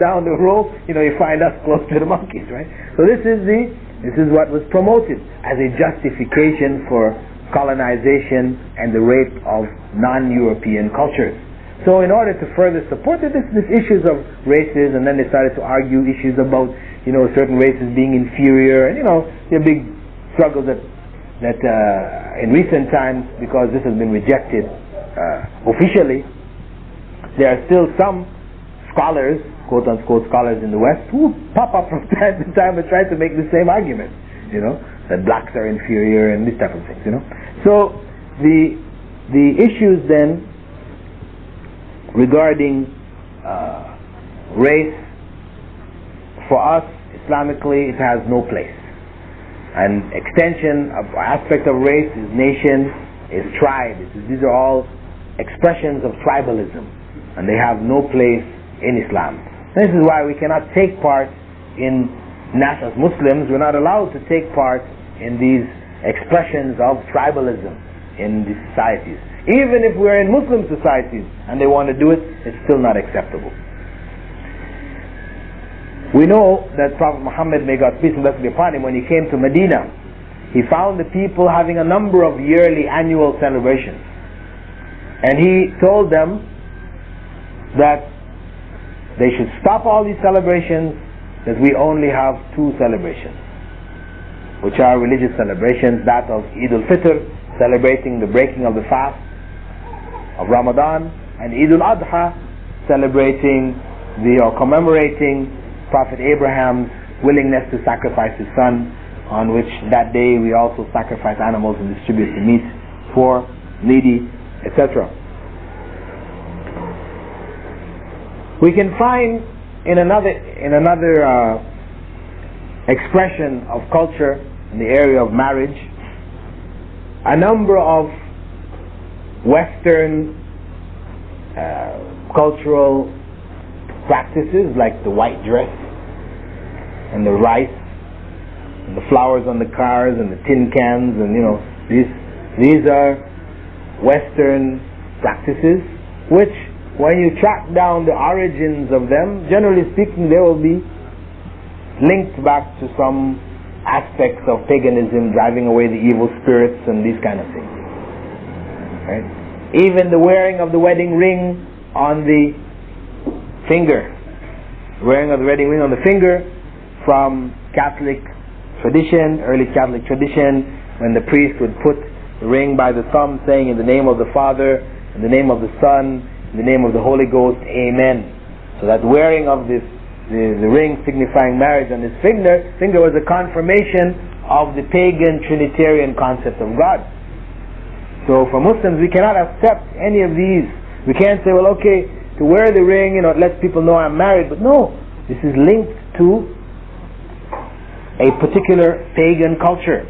Speaker 2: down the row. You find us close to the monkeys, right? So this is what was promoted as a justification for colonization and the rape of non-European cultures. So in order to further support this issues of races, and then they started to argue issues about certain races being inferior, and there are big struggles that in recent times, because this has been rejected officially, there are still some scholars, quote unquote scholars in the West, who pop up from time to time and try to make the same argument, that blacks are inferior and these type of things, So the issues then regarding race, for us Islamically, it has no place. An extension of aspect of race is nation, is tribe. These are all expressions of tribalism, and they have no place in Islam. This is why we cannot take part in, as Muslims, we're not allowed to take part in these expressions of tribalism in these societies. Even if we're in Muslim societies and they want to do it, it's still not acceptable. We know that Prophet Muhammad, may God's peace and blessing be upon him, when he came to Medina, he found the people having a number of yearly annual celebrations. And he told them that they should stop all these celebrations, that we only have two celebrations, which are religious celebrations, that of Eid al-Fitr, celebrating the breaking of the fast of Ramadan, and Eid al-Adha, celebrating or commemorating Prophet Abraham's willingness to sacrifice his son, on which that day we also sacrifice animals and distribute the meat for needy, etc. We can find in another expression of culture in the area of marriage a number of Western cultural practices, like the white dress and the rice and the flowers on the cars and the tin cans, and these are Western practices which, when you track down the origins of them, generally speaking, they will be linked back to some aspects of paganism, driving away the evil spirits and these kind of things. Right? Even the wearing of the wedding ring on the finger, wearing of the wedding ring on the finger, from Catholic tradition, early Catholic tradition, when the priest would put the ring by the thumb, saying, in the name of the Father, in the name of the Son, in the name of the Holy Ghost, Amen. So that wearing of the ring signifying marriage on his finger was a confirmation of the pagan Trinitarian concept of God. So for Muslims, we cannot accept any of these. We can't say, well, okay, to wear the ring, it lets people know I'm married. But no, this is linked to a particular pagan culture.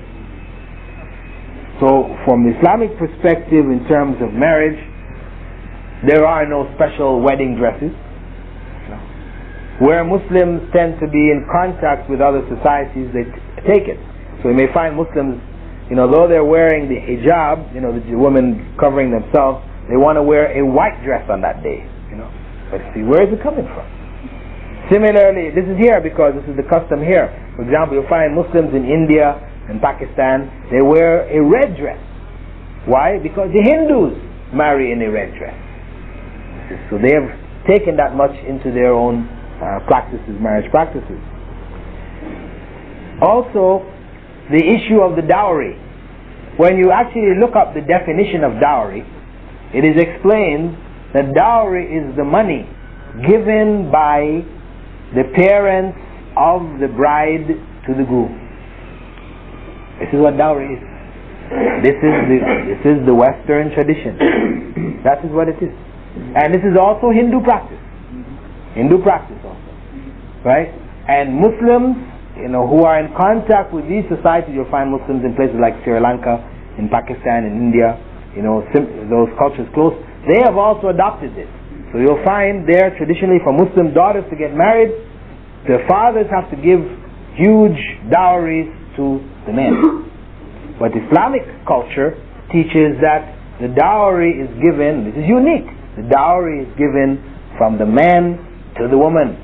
Speaker 2: So from the Islamic perspective, in terms of marriage, there are no special wedding dresses. Where Muslims tend to be in contact with other societies, they take it. So you may find Muslims, though they're wearing the hijab, the women covering themselves, they want to wear a white dress on that day. But see, where is it coming from? Similarly, this is here because this is the custom here. For example, you'll find Muslims in India and Pakistan, they wear a red dress. Why? Because the Hindus marry in a red dress. So they have taken that much into their own practices, marriage practices. Also, the issue of the dowry. When you actually look up the definition of dowry, it is explained that dowry is the money given by the parents of the bride to the groom. This is what dowry is. This is the Western tradition. That is what it is. And this is also Hindu practice. Hindu practice also. Right? And Muslims, who are in contact with these societies, you'll find Muslims in places like Sri Lanka, in Pakistan, in India, those cultures close, they have also adopted this. So you'll find there, traditionally, for Muslim daughters to get married, the fathers have to give huge dowries to the men. But Islamic culture teaches that the dowry is given, this is unique, the dowry is given from the man to the woman,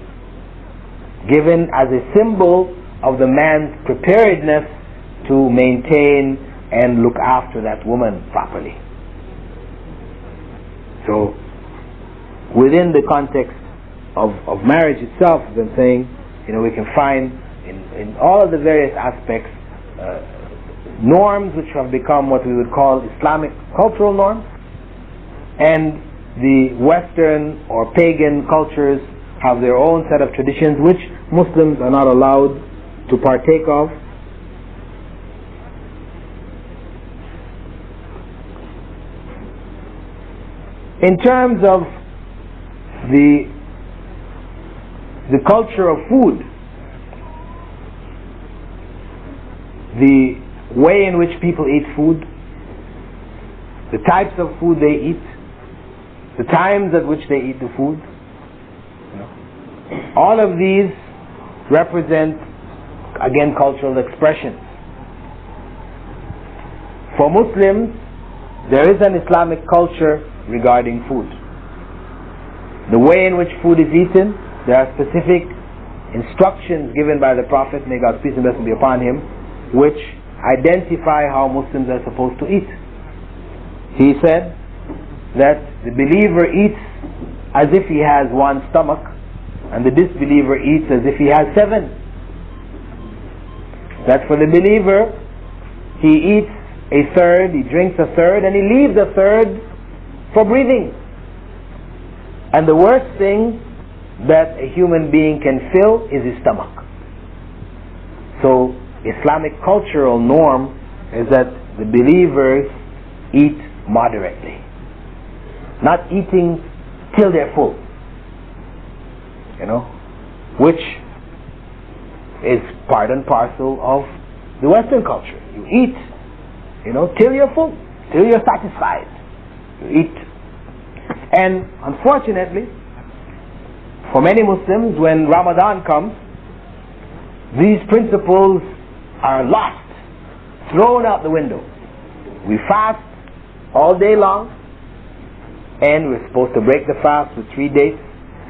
Speaker 2: given as a symbol of the man's preparedness to maintain and look after that woman properly. So, within the context of marriage itself, as I'm saying, we can find in all of the various aspects norms which have become what we would call Islamic cultural norms, and the Western or pagan cultures have their own set of traditions which Muslims are not allowed to partake of. In terms of the culture of food, the way in which people eat food, the types of food they eat, the times at which they eat the food, all of these represent, again, cultural expressions. For Muslims, there is an Islamic culture regarding food. The way in which food is eaten, there are specific instructions given by the Prophet, may God's peace and blessing be upon him, which identify how Muslims are supposed to eat. He said that the believer eats as if he has one stomach, and the disbeliever eats as if he has seven. That for the believer, he eats a third, he drinks a third, and he leaves a third for breathing. And the worst thing that a human being can fill is his stomach. So Islamic cultural norm is that the believers eat moderately, not eating till they're full, which is part and parcel of the Western culture. You eat, till you're full, till you're satisfied. You eat. And unfortunately, for many Muslims, when Ramadan comes, these principles are lost, thrown out the window. We fast all day long, and we're supposed to break the fast with 3 days,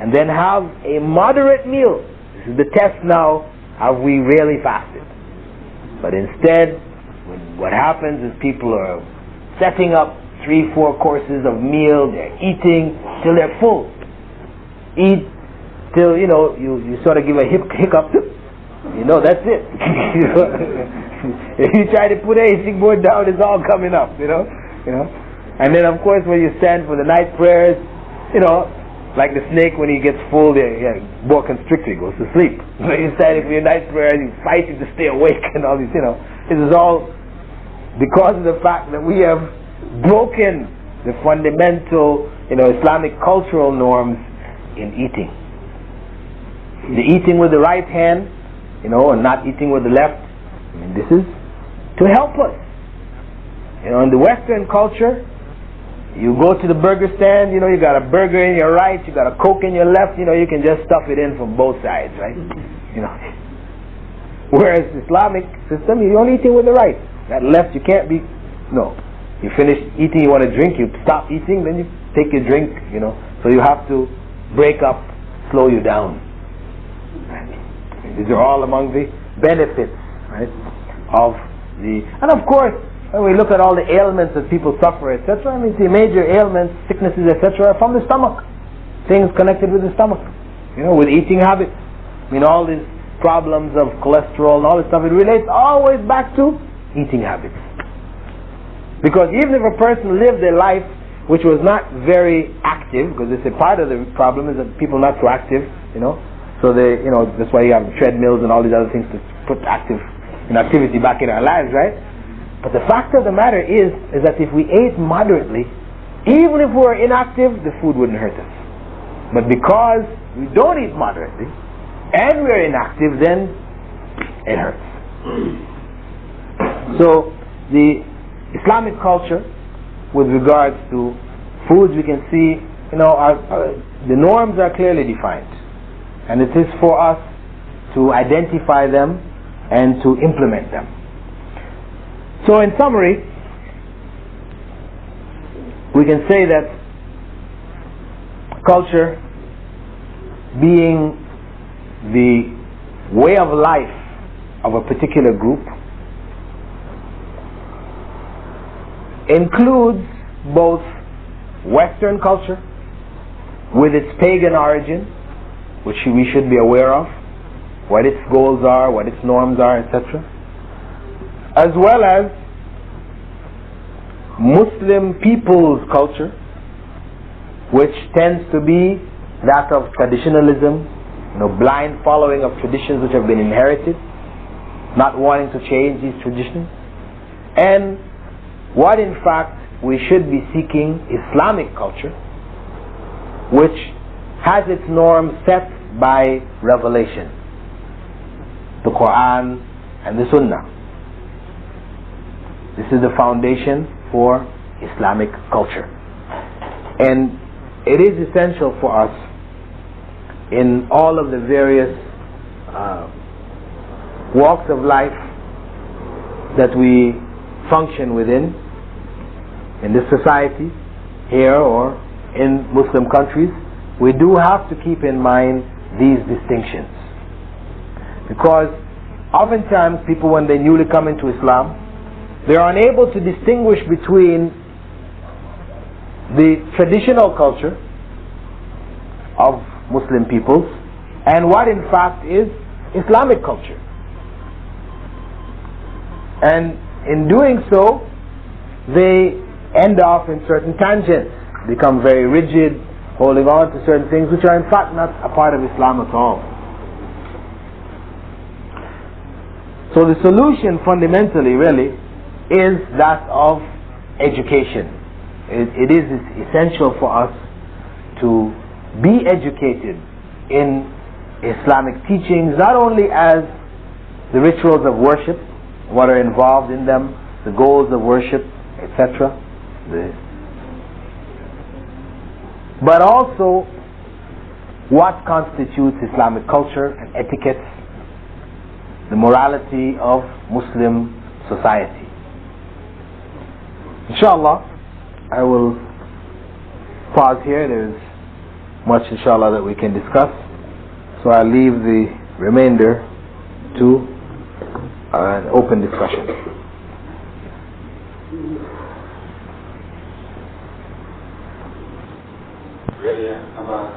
Speaker 2: and then have a moderate meal. This is the test now, have we really fasted? But instead, what happens is people are setting up 3-4 courses of meal, they're eating till they're full. Eat till, you know, you sort of give a hiccup, you know, that's it. If you try to put anything more down, it's all coming up, you know. And then of course when you stand for the night prayers, you know, like the snake when he gets full, boa constrictor, he goes to sleep. So you stand for your night prayers, you fighting to stay awake and all this, you know. This is all because of the fact that we have broken the fundamental, you know, Islamic cultural norms in eating. The eating with the right hand, you know, and not eating with the left. I mean, this is to help us. You know, in the Western culture, you go to the burger stand, you know, you got a burger in your right, you got a Coke in your left, you know, you can just stuff it in from both sides, right? You know. Whereas Islamic system, you're only eating with the right. That left, you can't be, no. You finish eating, you want to drink, you stop eating, then you take your drink, you know. So you have to break up, slow you down. These are all among the benefits, right, of the, and of course, when we look at all the ailments that people suffer, etc., I mean, the major ailments, sicknesses, etc., are from the stomach. Things connected with the stomach, you know, with eating habits. I mean, all these problems of cholesterol and all this stuff, it relates always back to eating habits. Because even if a person lived their life which was not very active, because it's a part of the problem is that people are not so active, you know, so they, you know, that's why you have treadmills and all these other things to put activity back in our lives, right? But the fact of the matter is that if we ate moderately, even if we were inactive, the food wouldn't hurt us. But because we don't eat moderately, and we're inactive, then it hurts. So the Islamic culture, with regards to foods, we can see, you know, the norms are clearly defined, and it is for us to identify them and to implement them. So in summary, we can say that culture, being the way of life of a particular group, includes both Western culture with its pagan origin, which we should be aware of, what its goals are, what its norms are, etc., as well as Muslim people's culture, which tends to be that of traditionalism, you know, blind following of traditions which have been inherited, not wanting to change these traditions, and what in fact we should be seeking, Islamic culture, which has its norms set by revelation, the Quran and the Sunnah. This is the foundation for Islamic culture. And it is essential for us in all of the various walks of life that we function within, in this society, here or in Muslim countries, we do have to keep in mind these distinctions. Because oftentimes people, when they newly come into Islam, they are unable to distinguish between the traditional culture of Muslim peoples and what in fact is Islamic culture. And in doing so, they end off in certain tangents, become very rigid, holding on to certain things which are in fact not a part of Islam at all. So the solution fundamentally really is that of education. It is essential for us to be educated in Islamic teachings, not only as the rituals of worship, what are involved in them, the goals of worship, etc., but also what constitutes Islamic culture and etiquette, the morality of Muslim society. Inshallah, I will pause here. There is much, inshallah, that we can discuss, so I'll leave the remainder to an open discussion.
Speaker 3: Really about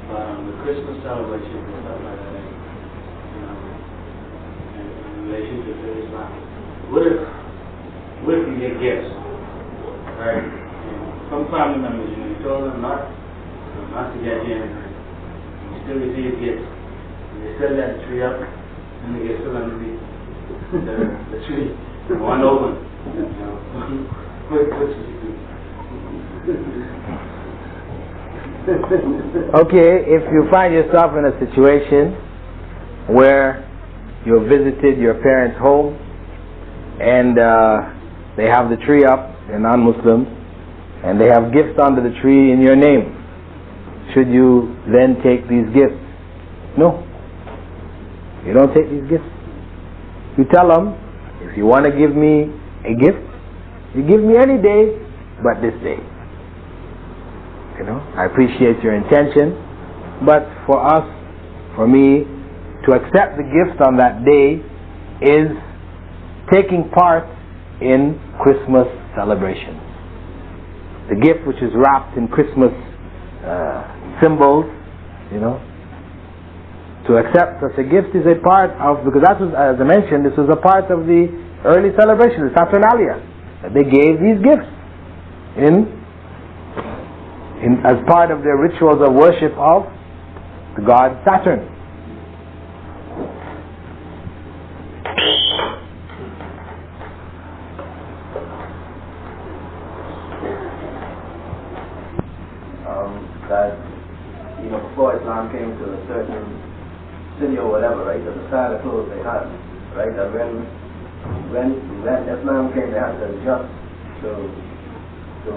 Speaker 3: the Christmas celebration and stuff like that, you know, in relationship to Islam. What if you get gifts, right? And some family members, you know, you told them not to get you anything. You still receive gifts. And they still let the tree up, and they get still underneath the tree. One open, you know.
Speaker 1: Okay, if you find yourself in a situation where you visited your parents' home and they have the tree up, they're non-Muslims, and they have gifts under the tree in your name, should you then take these gifts? No. You don't take these gifts. You tell them, if you want to give me a gift, you give me any day but this day. You know, I appreciate your intention, but for us, for me, to accept the gift on that day is taking part in Christmas celebrations. The gift which is wrapped in Christmas symbols, you know, to accept such a gift is a part of, because that was, as I mentioned, this was a part of the early celebration, the Saturnalia, that they gave these gifts as part of their rituals of worship of the god Saturn.
Speaker 4: That, you know, before Islam came to a certain city or whatever, right, there's a style of clothes they had, right, that when Islam came, they had to adjust to the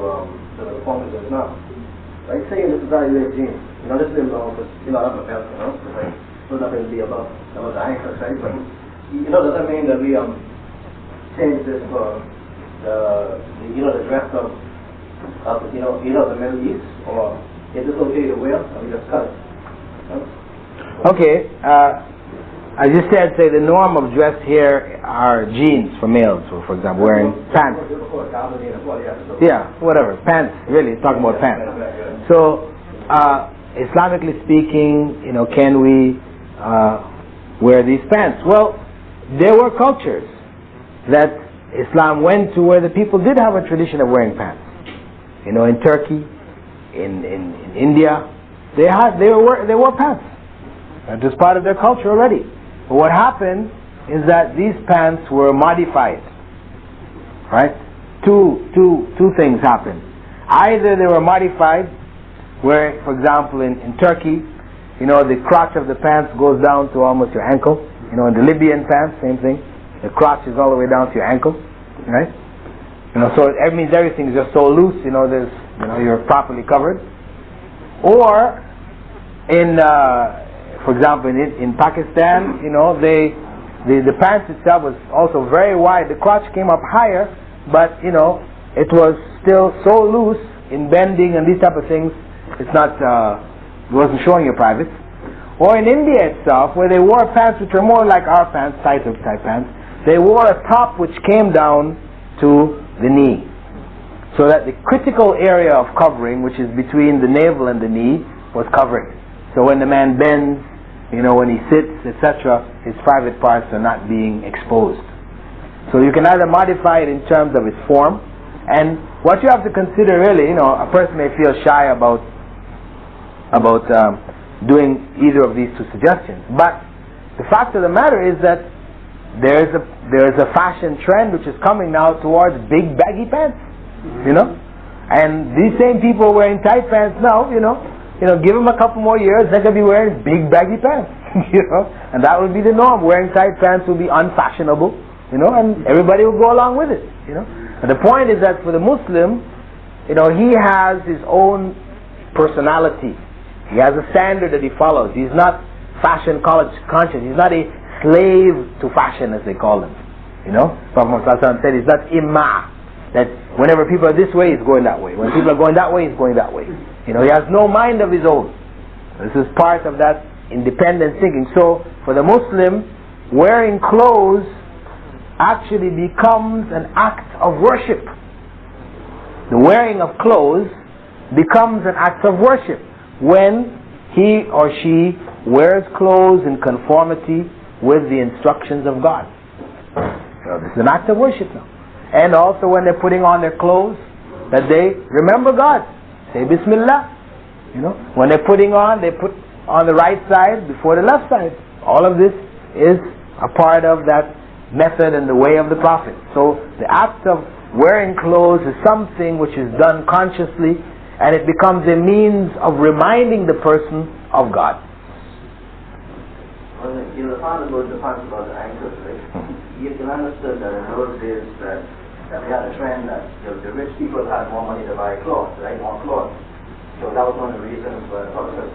Speaker 4: performance of Islam. Like saying this is how you wear jeans, you know, this is long because, you know, that's my belt, you know, because like, put up and be above the ankles, right, but, you know, doesn't mean that we change this for the dress of you know, the Middle East, or is this okay to wear, or we just cut it? Huh?
Speaker 1: Okay, I just said, say the norm of dress here are jeans for males, for example, wearing pants. Yeah, whatever, pants, really, talking about pants. So, Islamically speaking, you know, can we wear these pants? Well, there were cultures that Islam went to where the people did have a tradition of wearing pants. You know, in Turkey, in India, they wore pants. That was part of their culture already. But what happened is that these pants were modified. Right? Two things happened. Either they were modified, where, for example, in Turkey, you know, the crotch of the pants goes down to almost your ankle. You know, in the Libyan pants, same thing. The crotch is all the way down to your ankle. Right? You know, so it means everything is just so loose, you know, you're properly covered. Or for example, in Pakistan, you know, the pants itself was also very wide. The crotch came up higher, but you know, it was still so loose in bending and these type of things. It's not, it wasn't showing your privates. Or in India itself, where they wore pants which are more like our pants, tighter type pants. They wore a top which came down to the knee, so that the critical area of covering, which is between the navel and the knee, was covered. So when the man bends, you know, when he sits, etc., his private parts are not being exposed. So you can either modify it in terms of its form, and what you have to consider really, you know, a person may feel shy about doing either of these two suggestions, but the fact of the matter is that there is a fashion trend which is coming now towards big baggy pants, you know, and these same people wearing tight pants now, you know, give them a couple more years, they're going to be wearing big baggy pants, you know, and that will be the norm. Wearing tight pants will be unfashionable, you know, and everybody will go along with it, you know. And the point is that for the Muslim, you know, he has his own personality. He has a standard that he follows. He's not fashion conscious. He's not a slave to fashion, as they call them. You know, Prophet Muhammad said, he's not imma, that whenever people are this way, he's going that way. When people are going that way, he's going that way. You know, he has no mind of his own. This is part of that independent thinking. So, for the Muslim, wearing clothes actually becomes an act of worship. The wearing of clothes becomes an act of worship when
Speaker 2: he or she wears clothes in conformity with the instructions of God. So this is an act of worship now. And also when they're putting on their clothes, that they remember God. Say Bismillah. When they're putting on, they put on the right side before the left side. All of this is a part of that method and the way of the Prophet. So the act of wearing clothes is something which is done consciously, and it becomes a means of reminding the person of God.
Speaker 4: Well, the father goes to talk about the ankles, right? You can understand that in those days that we had a trend that the rich people had more money to buy clothes, right? More clothes. So that was one of the reasons why the Prophet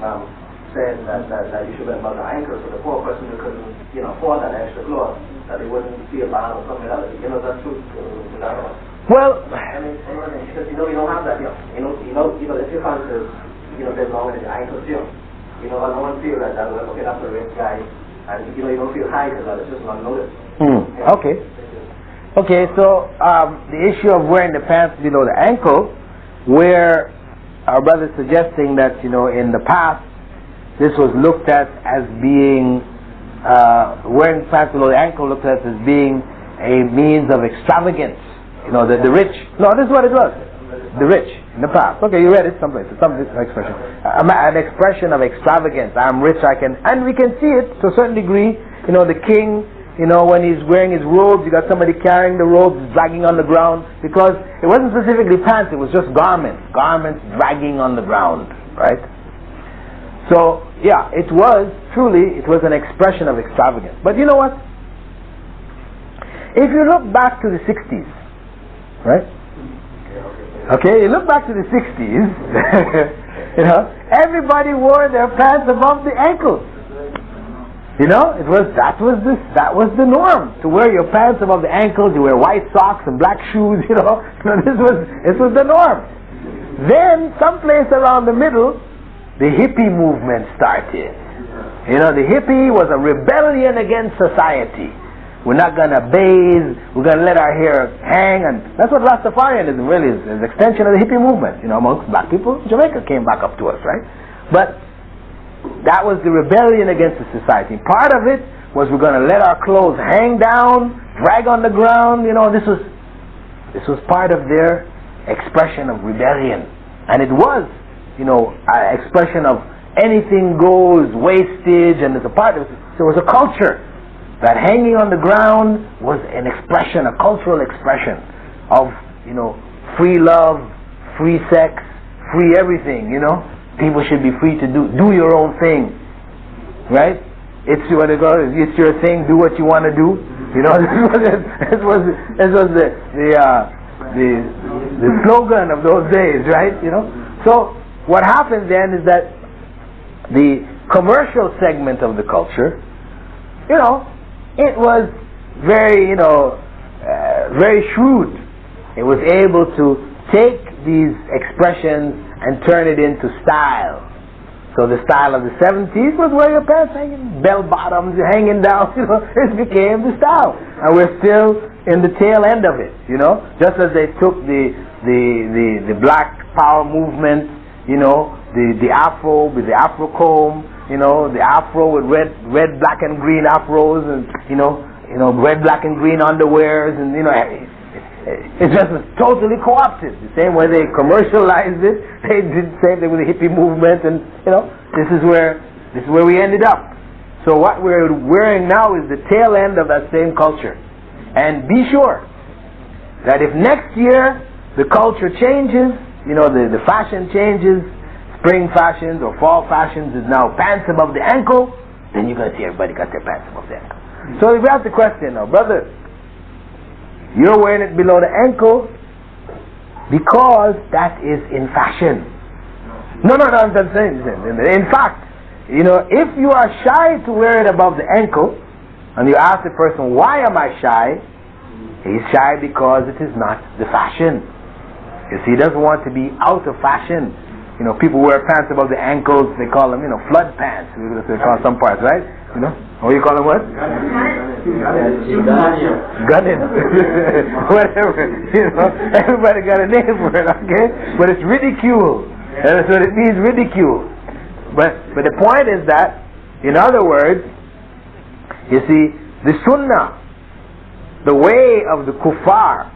Speaker 4: said that you should wear about the ankles, so the poor person who couldn't, afford that extra cloth, that they wouldn't feel bad or something like that. That's true.
Speaker 2: Well,
Speaker 4: I mean, because we don't have that, if your father says, there's no way to the ankles, no one feels that, okay, that's a rich guy, and you don't feel high because that, it's just not noticed.
Speaker 2: Okay, so the issue of wearing the pants below the ankle, where our brother is suggesting that, in the past, this was looked at as being, wearing pants below the ankle looked at as being a means of extravagance. The rich, no, this is what it was. The rich, in the past. Okay, you read it someplace, some expression. An expression of extravagance. I'm rich, and we can see it to a certain degree. The king, when he's wearing his robes, you got somebody carrying the robes, dragging on the ground, because it wasn't specifically pants, it was just garments dragging on the ground, right? So, yeah, it was an expression of extravagance. But you know what? If you look back to the 60s, right? Okay, you look back to the 60s, everybody wore their pants above the ankles. That was the norm, to wear your pants above the ankles. You wear white socks and black shoes, this was the norm. Then, someplace around the middle, the hippie movement started. The hippie was a rebellion against society. We're not going to bathe, we're going to let our hair hang, and that's what Rastafarianism really is an extension of the hippie movement, amongst black people. Jamaica came back up to us, right? But that was the rebellion against the society. Part of it was we're going to let our clothes hang down, drag on the ground, this was part of their expression of rebellion. And it was, an expression of anything goes, wastage, and it's a part of it. So it was a culture. That hanging on the ground was an expression, a cultural expression of, free love, free sex, free everything, People should be free to do your own thing, right? It's what they call it, it's your thing, do what you want to do. This was the slogan of those days, right? So what happened then is that the commercial segment of the culture, it was very, very shrewd. It was able to take these expressions and turn it into style. So the style of the 70s was wear your pants hanging, bell bottoms hanging down, it became the style. And we're still in the tail end of it, Just as they took the black power movement, the afro with the afro comb, the afro with red, black and green afros, and red, black and green underwears, and it just was totally co-opted. The same way they commercialized it, they did the same thing with the hippie movement, and this is where we ended up. So what we're wearing now is the tail end of that same culture. And be sure that if next year the culture changes, the fashion changes, spring fashions or fall fashions is now pants above the ankle, then you're going to see everybody got their pants above the ankle. So we have the question now, brother, you're wearing it below the ankle because that is in fashion. No, I'm saying, in fact, if you are shy to wear it above the ankle, and you ask the person, why am I shy? He's shy because it is not the fashion. You see, he doesn't want to be out of fashion. People wear pants above the ankles, they call them, flood pants. They call some parts, right? What do you call them, what? Gunning. Whatever. Everybody got a name for it, okay? But it's ridicule. That's what it means, ridicule. But the point is that, in other words, you see, the sunnah, the way of the kuffar,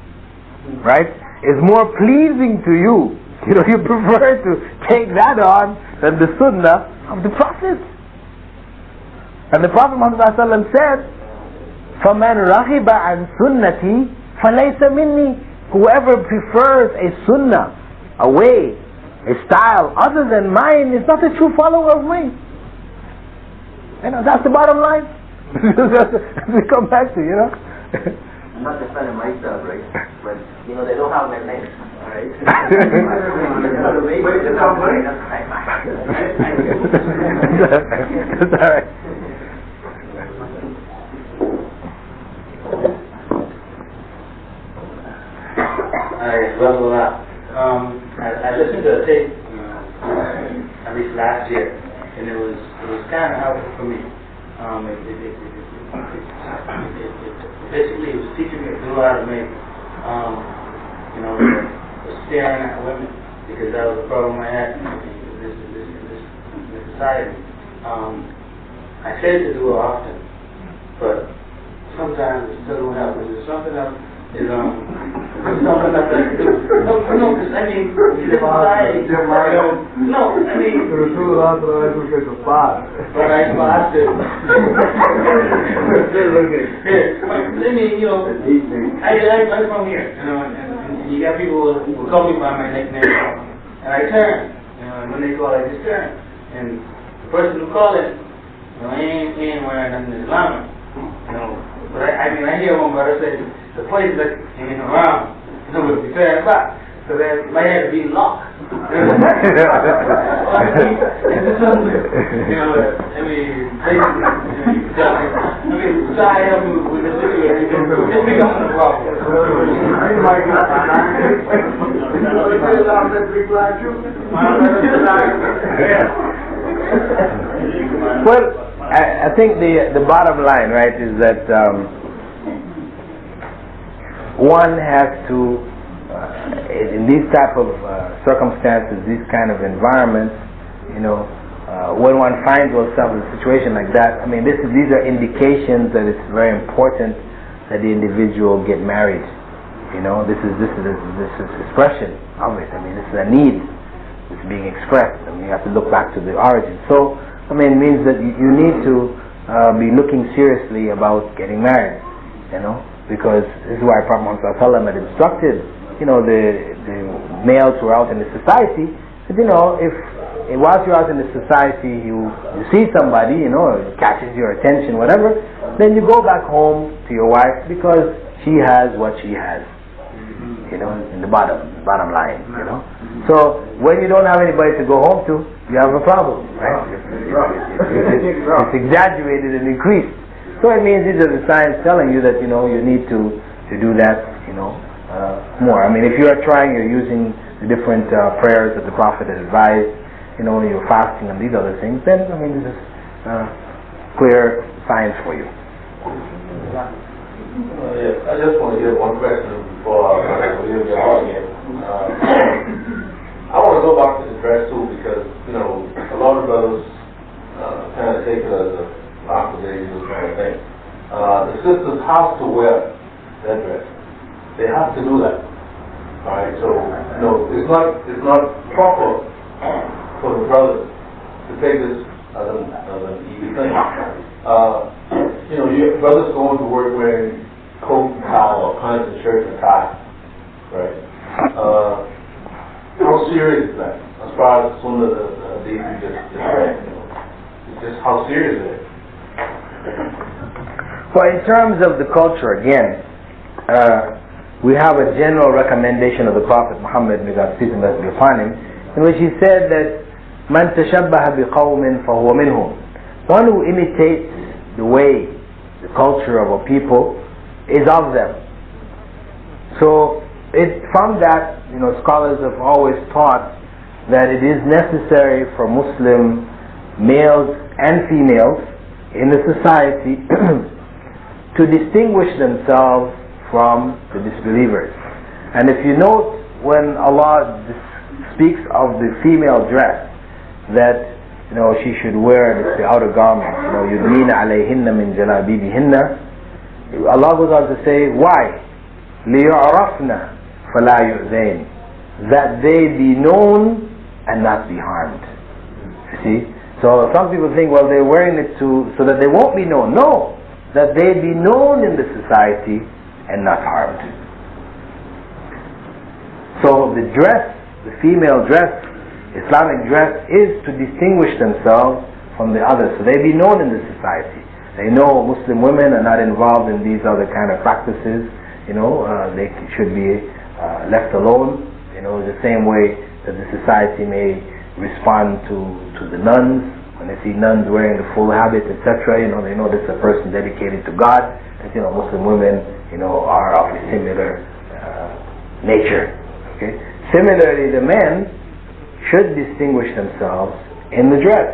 Speaker 2: right, is more pleasing to you. You know, you prefer to take that on than the sunnah of the Prophet. And the Prophet Muhammad said, فَمَنْ رَغِبَ عَنْ سُنَّتِي فَلَيْسَ مِنِّي. Whoever prefers a sunnah, a way, a style other than mine is not a true follower of mine. You know, that's the bottom line. We come back to, you know.
Speaker 4: I'm not defending myself, right? But, you know, they don't have my name. Alright?
Speaker 2: That's alright.
Speaker 3: I listened to a tape, at least last year, and it was kind of helpful for me. Basically, it was teaching me to know how to make, staring at women, because that was a problem I had in this society. I say to do it often, but sometimes it still don't help. There's something else. Something else I can do. No, because I mean, in the society, no, I mean, but I lost it. I mean, you know, I'm from here, you know, and you got people who call me by my nickname, and I turn, you know, and when they call, I just turn, and the person who called it, you know, he ain't wearing nothing Islamic, you know, but I mean, I hear one brother say, the place that ain't around, you know, would be turning back. So that it might have to be locked. You know, I mean, basically, try to help me with the situation. It's becoming a problem.
Speaker 2: Well, I think the bottom line, right, is that one has to, in these type of circumstances, these kind of environments, you know, when one finds oneself in a situation like that, I mean, these are indications that it's very important that the individual get married. You know, this is expression of it. I mean, this is a need that's being expressed. I mean, you have to look back to the origin. So, I mean, it means that you need to be looking seriously about getting married. You know. Because this is why Prophet Muhammad had instructed, you know, the males who are out in the society, that, you know, if whilst you're out in the society you see somebody, you know, it catches your attention, whatever, then you go back home to your wife because she has what she has, you know, in the bottom line, you know. So when you don't have anybody to go home to, you have a problem, right? It's exaggerated and increased. So it means these are the signs telling you that, you know, you need to do that, you know, more. I mean, if you are trying, you're using the different prayers that the Prophet has advised, you know, you're fasting and these other things, then, I mean, this is clear signs for you.
Speaker 5: Yeah, I just want to get one question before we hear your argument. I want to go back to the dress too, because, you know, a lot of brothers kind of take it as a oxidations kind of thing. The sisters have to wear that dress. They have to do that. Alright, so you know, it's not proper for the brothers to take this as an easy thing. You know, your brothers going to work wearing coat and tie or pants and shirt and tie. Right? How serious is that? As far as some of the you just read, you know, it's just how serious it is.
Speaker 2: Well, in terms of the culture, again, we have a general recommendation of the Prophet Muhammad, may God peace and blessings be upon him, in which he said that Man tashabbaha biqawmin fahuwa minhum. One who imitates the way, the culture of a people is of them. So from that, you know, scholars have always taught that it is necessary for Muslim males and females in the society to distinguish themselves from the disbelievers. And if you note, when Allah speaks of the female dress, that she should wear the outer garments, يُدْنِينَ عَلَيْهِنَّ مِنْ جَلَابِيبِهِنَّ. Allah goes on to say, why? لِيُعْرَفْنَ فَلَا يُؤْذَيْنَ, that they be known and not be harmed. You see? So some people think, well, they're wearing it so that they won't be known. No, that they be known in the society and not harmed. So the dress, the female dress, Islamic dress, is to distinguish themselves from the others. So they be known in the society. They know Muslim women are not involved in these other kind of practices. They should be left alone. The same way that the society may respond to the nuns when they see nuns wearing the full habit, etc. They know this is a person dedicated to God. That Muslim women, are of a similar nature. Okay. Similarly, the men should distinguish themselves in the dress,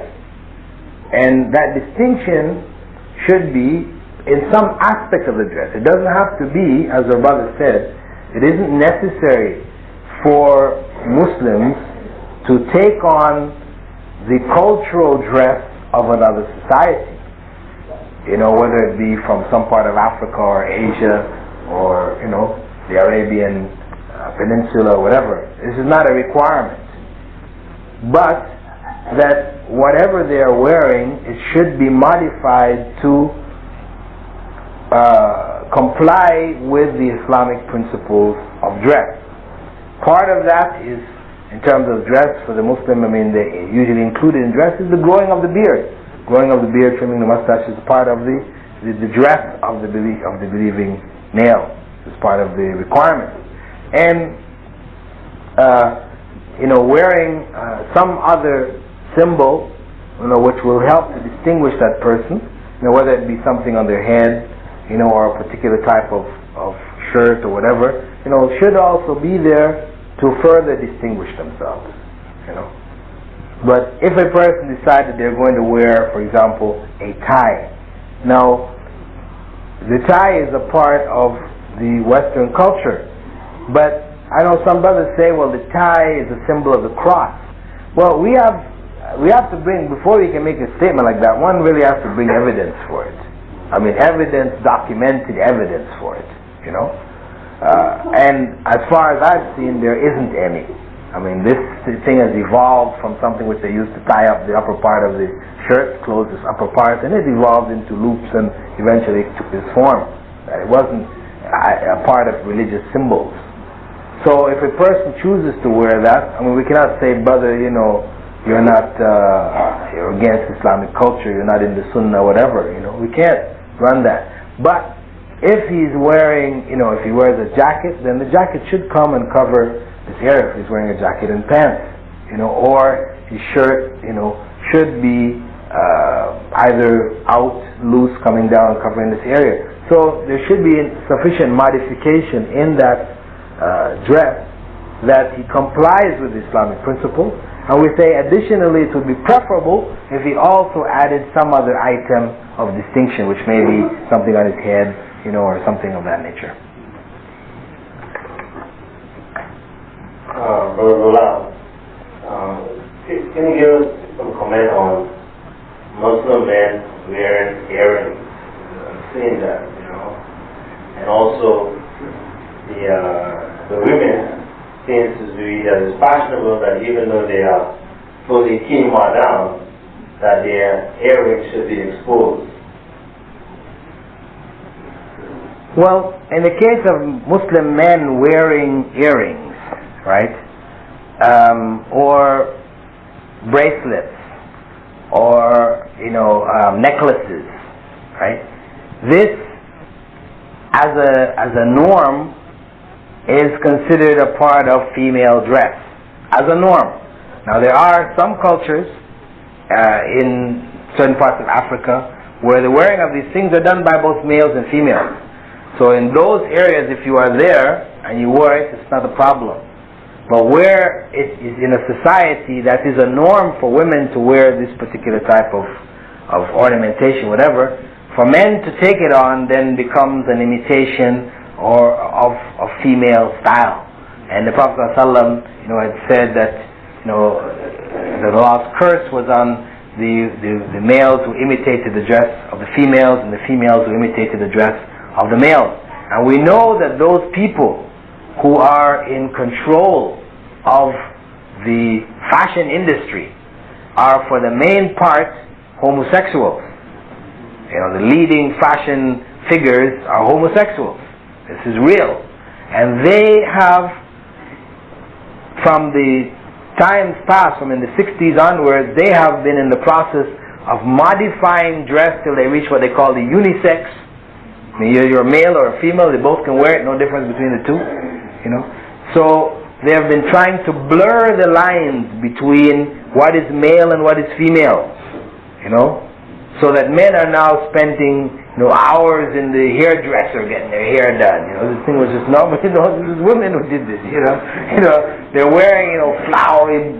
Speaker 2: and that distinction should be in some aspect of the dress. It doesn't have to be, as our brother said, it isn't necessary for Muslims to take on the cultural dress of another society. Whether it be from some part of Africa or Asia or the Arabian Peninsula or whatever. This is not a requirement, but that whatever they are wearing, it should be modified to comply with the Islamic principles of dress. Part of that is, in terms of dress for the Muslim, they usually included in dress is the growing of the beard. Growing of the beard, trimming the mustache is part of the dress of the believing male. It's part of the requirement. And wearing some other symbol, which will help to distinguish that person, whether it be something on their head, or a particular type of shirt or whatever, should also be there to further distinguish themselves. But if a person decided they're going to wear, for example, a tie, now the tie is a part of the Western culture, but I know some brothers say, well, the tie is a symbol of the cross. Well, we have to bring, before we can make a statement like that, one really has to bring evidence for it. Documented evidence for it, and as far as I've seen, there isn't any. This thing has evolved from something which they used to tie up the upper part of the shirt, close this upper part, and it evolved into loops and eventually took this form. It wasn't a part of religious symbols. So if a person chooses to wear that, we cannot say, brother, you're not, you're against Islamic culture, you're not in the Sunnah, whatever. We can't run that. But if he's wearing, if he wears a jacket, then the jacket should come and cover this area. If he's wearing a jacket and pants, or his shirt, should be either out, loose, coming down, covering this area. So there should be sufficient modification in that dress that he complies with Islamic principle. And we say additionally it would be preferable if he also added some other item of distinction, which may be something on his head, or something of that nature.
Speaker 3: Brother Bilal, can you give us some comment on Muslim men wearing earrings? I've seen that, and also the women seems to be that it's fashionable that even though they are fully kima down, that their earrings should be exposed.
Speaker 2: Well, in the case of Muslim men wearing earrings, right, or bracelets, or necklaces, right, this as a norm is considered a part of female dress, as a norm. Now there are some cultures in certain parts of Africa where the wearing of these things are done by both males and females. So in those areas, if you are there and you wear it, it's not a problem. But where it is in a society that is a norm for women to wear this particular type of ornamentation, whatever, for men to take it on then becomes an imitation or of female style. And the Prophet ﷺ, had said that the Allah's curse was on
Speaker 1: the males who imitated the dress of the females, and the females who imitated the dress of the males. And we know that those people who are in control of the fashion industry are, for the main part, homosexuals. You know, the leading fashion figures are homosexuals. This is real. And they have, from the times past, from in the 60s onwards, they have been in the process of modifying dress till they reach what they call the unisex. I mean, you're a male or a female, they both can wear it, no difference between the two. You know, so they have been trying to blur the lines between what is male and what is female. You know, so that men are now spending hours in the hairdresser getting their hair done. You know, this thing was just normal. You know, this is women who did this. You know, they're wearing flowery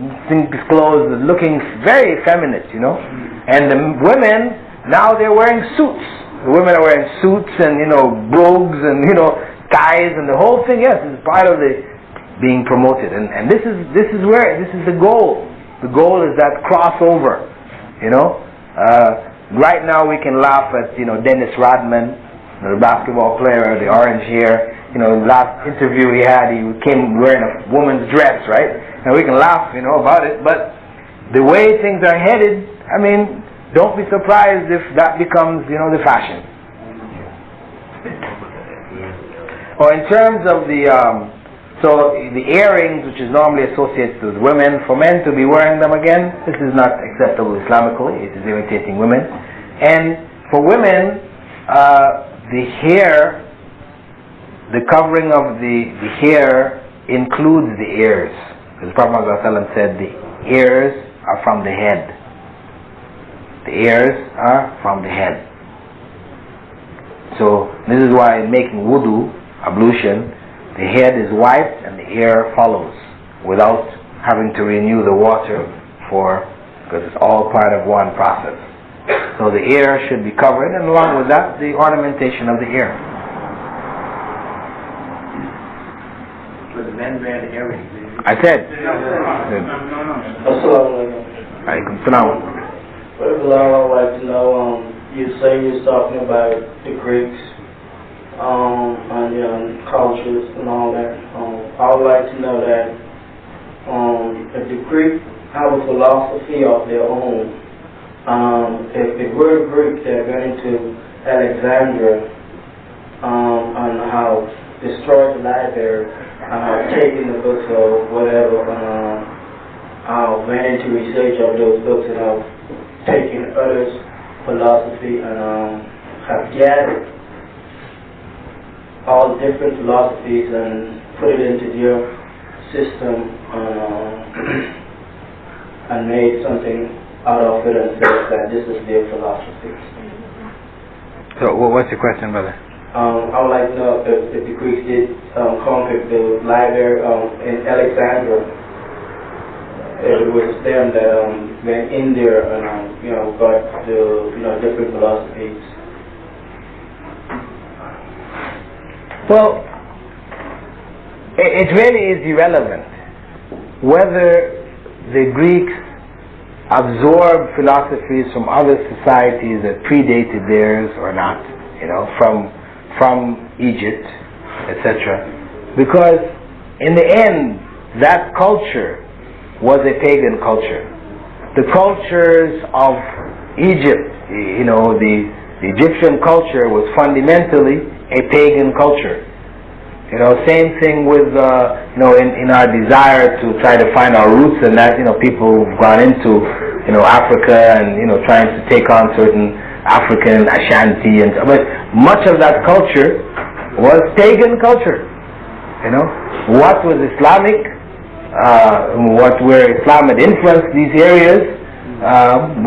Speaker 1: clothes, looking very effeminate. You know, and the women now they're wearing suits. The women are wearing suits and brogues and ties and the whole thing. Yes, it's part of the being promoted. And this is the goal. The goal is that crossover. You know. Right now we can laugh at Dennis Rodman, the basketball player, the orange hair. Last interview he had, he came wearing a woman's dress, right? And we can laugh, about it. But the way things are headed, I mean, don't be surprised if that becomes, the fashion. Or in terms of the earrings, which is normally associated with women, for men to be wearing them again, this is not acceptable Islamically. It is imitating women. And for women, the hair, the covering of the hair includes the ears. Because the Prophet ﷺ said the ears are from the head. The ears are from the head. So this is why in making wudu, ablution, the head is wiped and the ear follows without having to renew the water because it's all part of one process. So the ear should be covered, and along with that, the ornamentation of the ear.
Speaker 2: But the men wear the earrings.
Speaker 1: I said.
Speaker 3: Assalamu alaikum. Bilal, I would like to know, you say you're talking about the Greeks and cultures and all that. I would like to know that if the Greeks have a philosophy of their own, if the word Greek, they're going to Alexandria and have destroyed the library and have taken the books or whatever, went into research of those books and have taken others' philosophy and have gathered all different philosophies and put it into their system and made something out of it and said that this is their philosophy.
Speaker 1: So what's your question, brother?
Speaker 3: I would like to know if the Greeks did conquer the library in Alexandria. If it was them that went in there and got the different philosophies.
Speaker 1: Well, it really is irrelevant whether the Greeks absorbed philosophies from other societies that predated theirs or not, from Egypt, etc. Because in the end, that culture was a pagan culture. The cultures of Egypt, the Egyptian culture was fundamentally a pagan culture. Same thing with in our desire to try to find our roots in that. People have gone into Africa and trying to take on certain African Ashanti but much of that culture was pagan culture. What was Islamic? Where Islam had influenced these areas,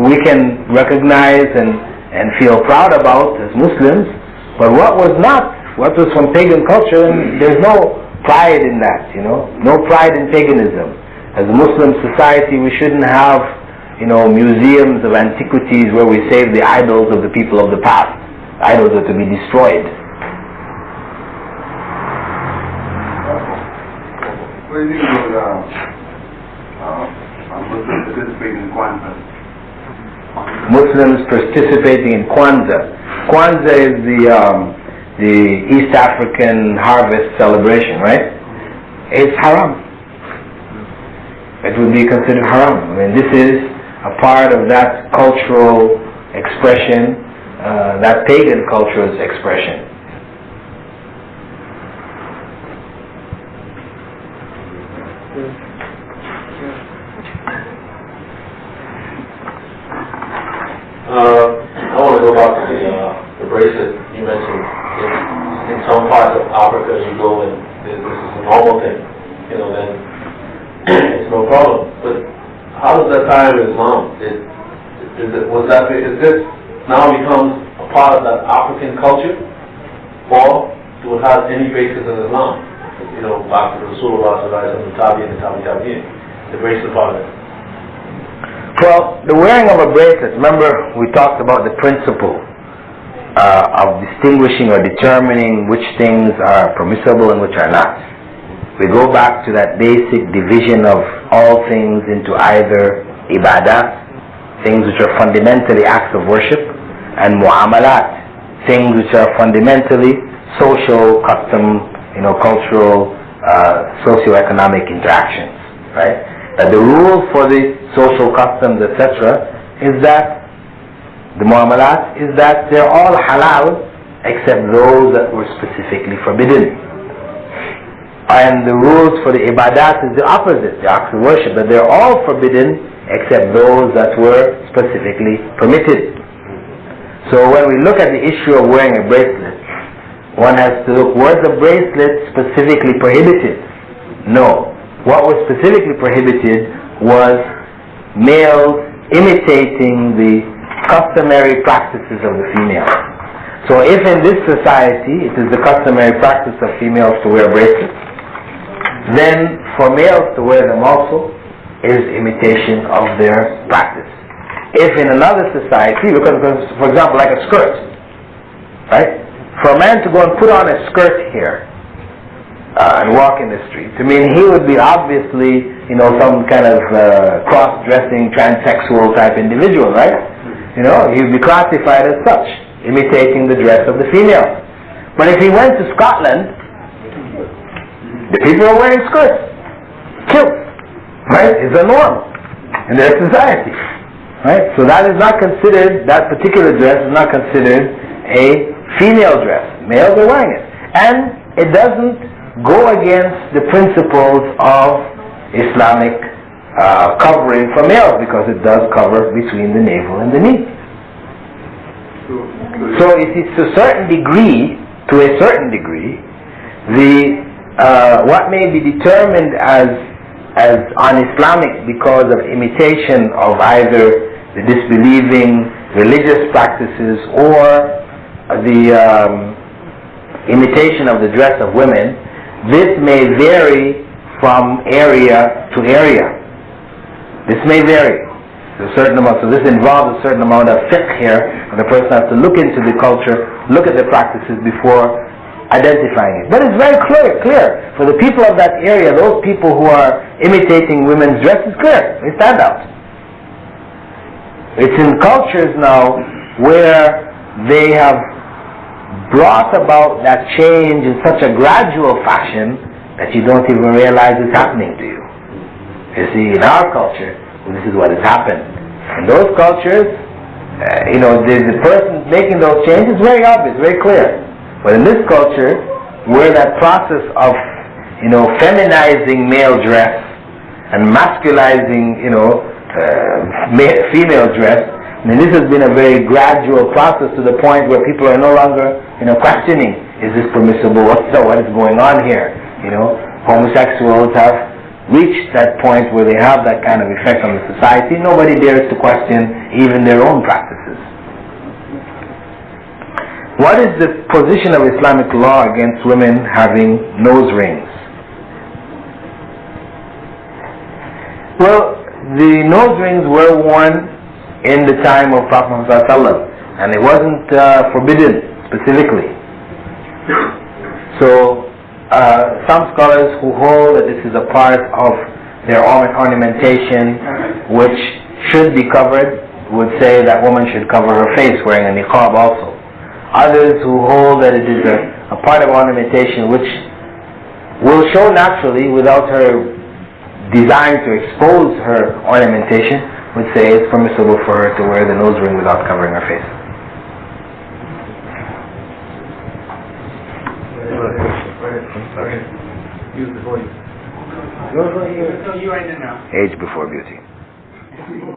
Speaker 1: we can recognize and feel proud about as Muslims. But what was not, what was from pagan culture, and there's no pride in that, no pride in paganism. As a Muslim society, we shouldn't have, museums of antiquities where we save the idols of the people of the past. Idols are to be destroyed.
Speaker 6: What do you think about Muslims participating in quantum?
Speaker 1: Muslims participating in Kwanzaa. Kwanzaa is the East African harvest celebration, right? It's haram. It would be considered haram. I mean, this is a part of that cultural expression, that pagan culture's expression.
Speaker 5: I want to go back to the bracelet you mentioned. In some parts of Africa, you go and this is a normal thing, then it's no problem. But how does that tie with Islam? Is this now becomes a part of that African culture, or do it have any basis in Islam? Back to Rasulullah and the Tabi'in, the bracelet part of it.
Speaker 1: Well, the wearing of a bracelet, remember we talked about the principle of distinguishing or determining which things are permissible and which are not. We go back to that basic division of all things into either ibadat, things which are fundamentally acts of worship, and mu'amalat, things which are fundamentally social, custom, cultural, socio-economic interactions, right? That the rules for the social customs, etc., is that the mu'amalat is that they're all halal except those that were specifically forbidden. And the rules for the ibadat is the opposite, the acts of worship, that they're all forbidden except those that were specifically permitted. So when we look at the issue of wearing a bracelet, one has to look, was the bracelet specifically prohibited? No. What was specifically prohibited was males imitating the customary practices of the female. So if in this society it is the customary practice of females to wear bracelets, then for males to wear them also is imitation of their practice. If in another society, because for example like a skirt, right? For a man to go and put on a skirt here and walk in the street, I mean, he would be obviously, some kind of cross-dressing, transsexual type individual, right? He would be classified as such, imitating the dress of the female. But if he went to Scotland, the people are wearing skirts, kilts, right? It's a norm in their society, right? So that is not considered, that particular dress is not considered a female dress. Males are wearing it. And it doesn't go against the principles of Islamic covering for males, because it does cover between the navel and the knee. So it is to a certain degree, what may be determined as un-Islamic because of imitation of either the disbelieving religious practices or the imitation of the dress of women, this may vary from area to area. This may vary to a certain amount. So this involves a certain amount of fiqh here, and the person has to look into the culture, look at the practices before identifying it. But it's very clear. For the people of that area, those people who are imitating women's dress, is clear. They stand out. It's in cultures now where they have brought about that change in such a gradual fashion that you don't even realize it's happening to you. You see, in our culture, this is what has happened. In those cultures, the person making those changes is very obvious, very clear. But in this culture, where that process of, feminizing male dress and masculizing, female dress, I mean, this has been a very gradual process to the point where people are no longer, questioning, is this permissible? What is going on here? Homosexuals have reached that point where they have that kind of effect on the society. Nobody dares to question even their own practices. What is the position of Islamic law against women having nose rings? Well, the nose rings were worn in the time of Prophet ﷺ, and it wasn't forbidden specifically. So some scholars who hold that this is a part of their ornamentation which should be covered, would say that woman should cover her face wearing a niqab also. Others who hold that it is a part of ornamentation which will show naturally without her desire to expose her ornamentation, would say it's permissible for her to wear the nose ring without covering her face.
Speaker 3: Use the voice.
Speaker 1: Age before beauty.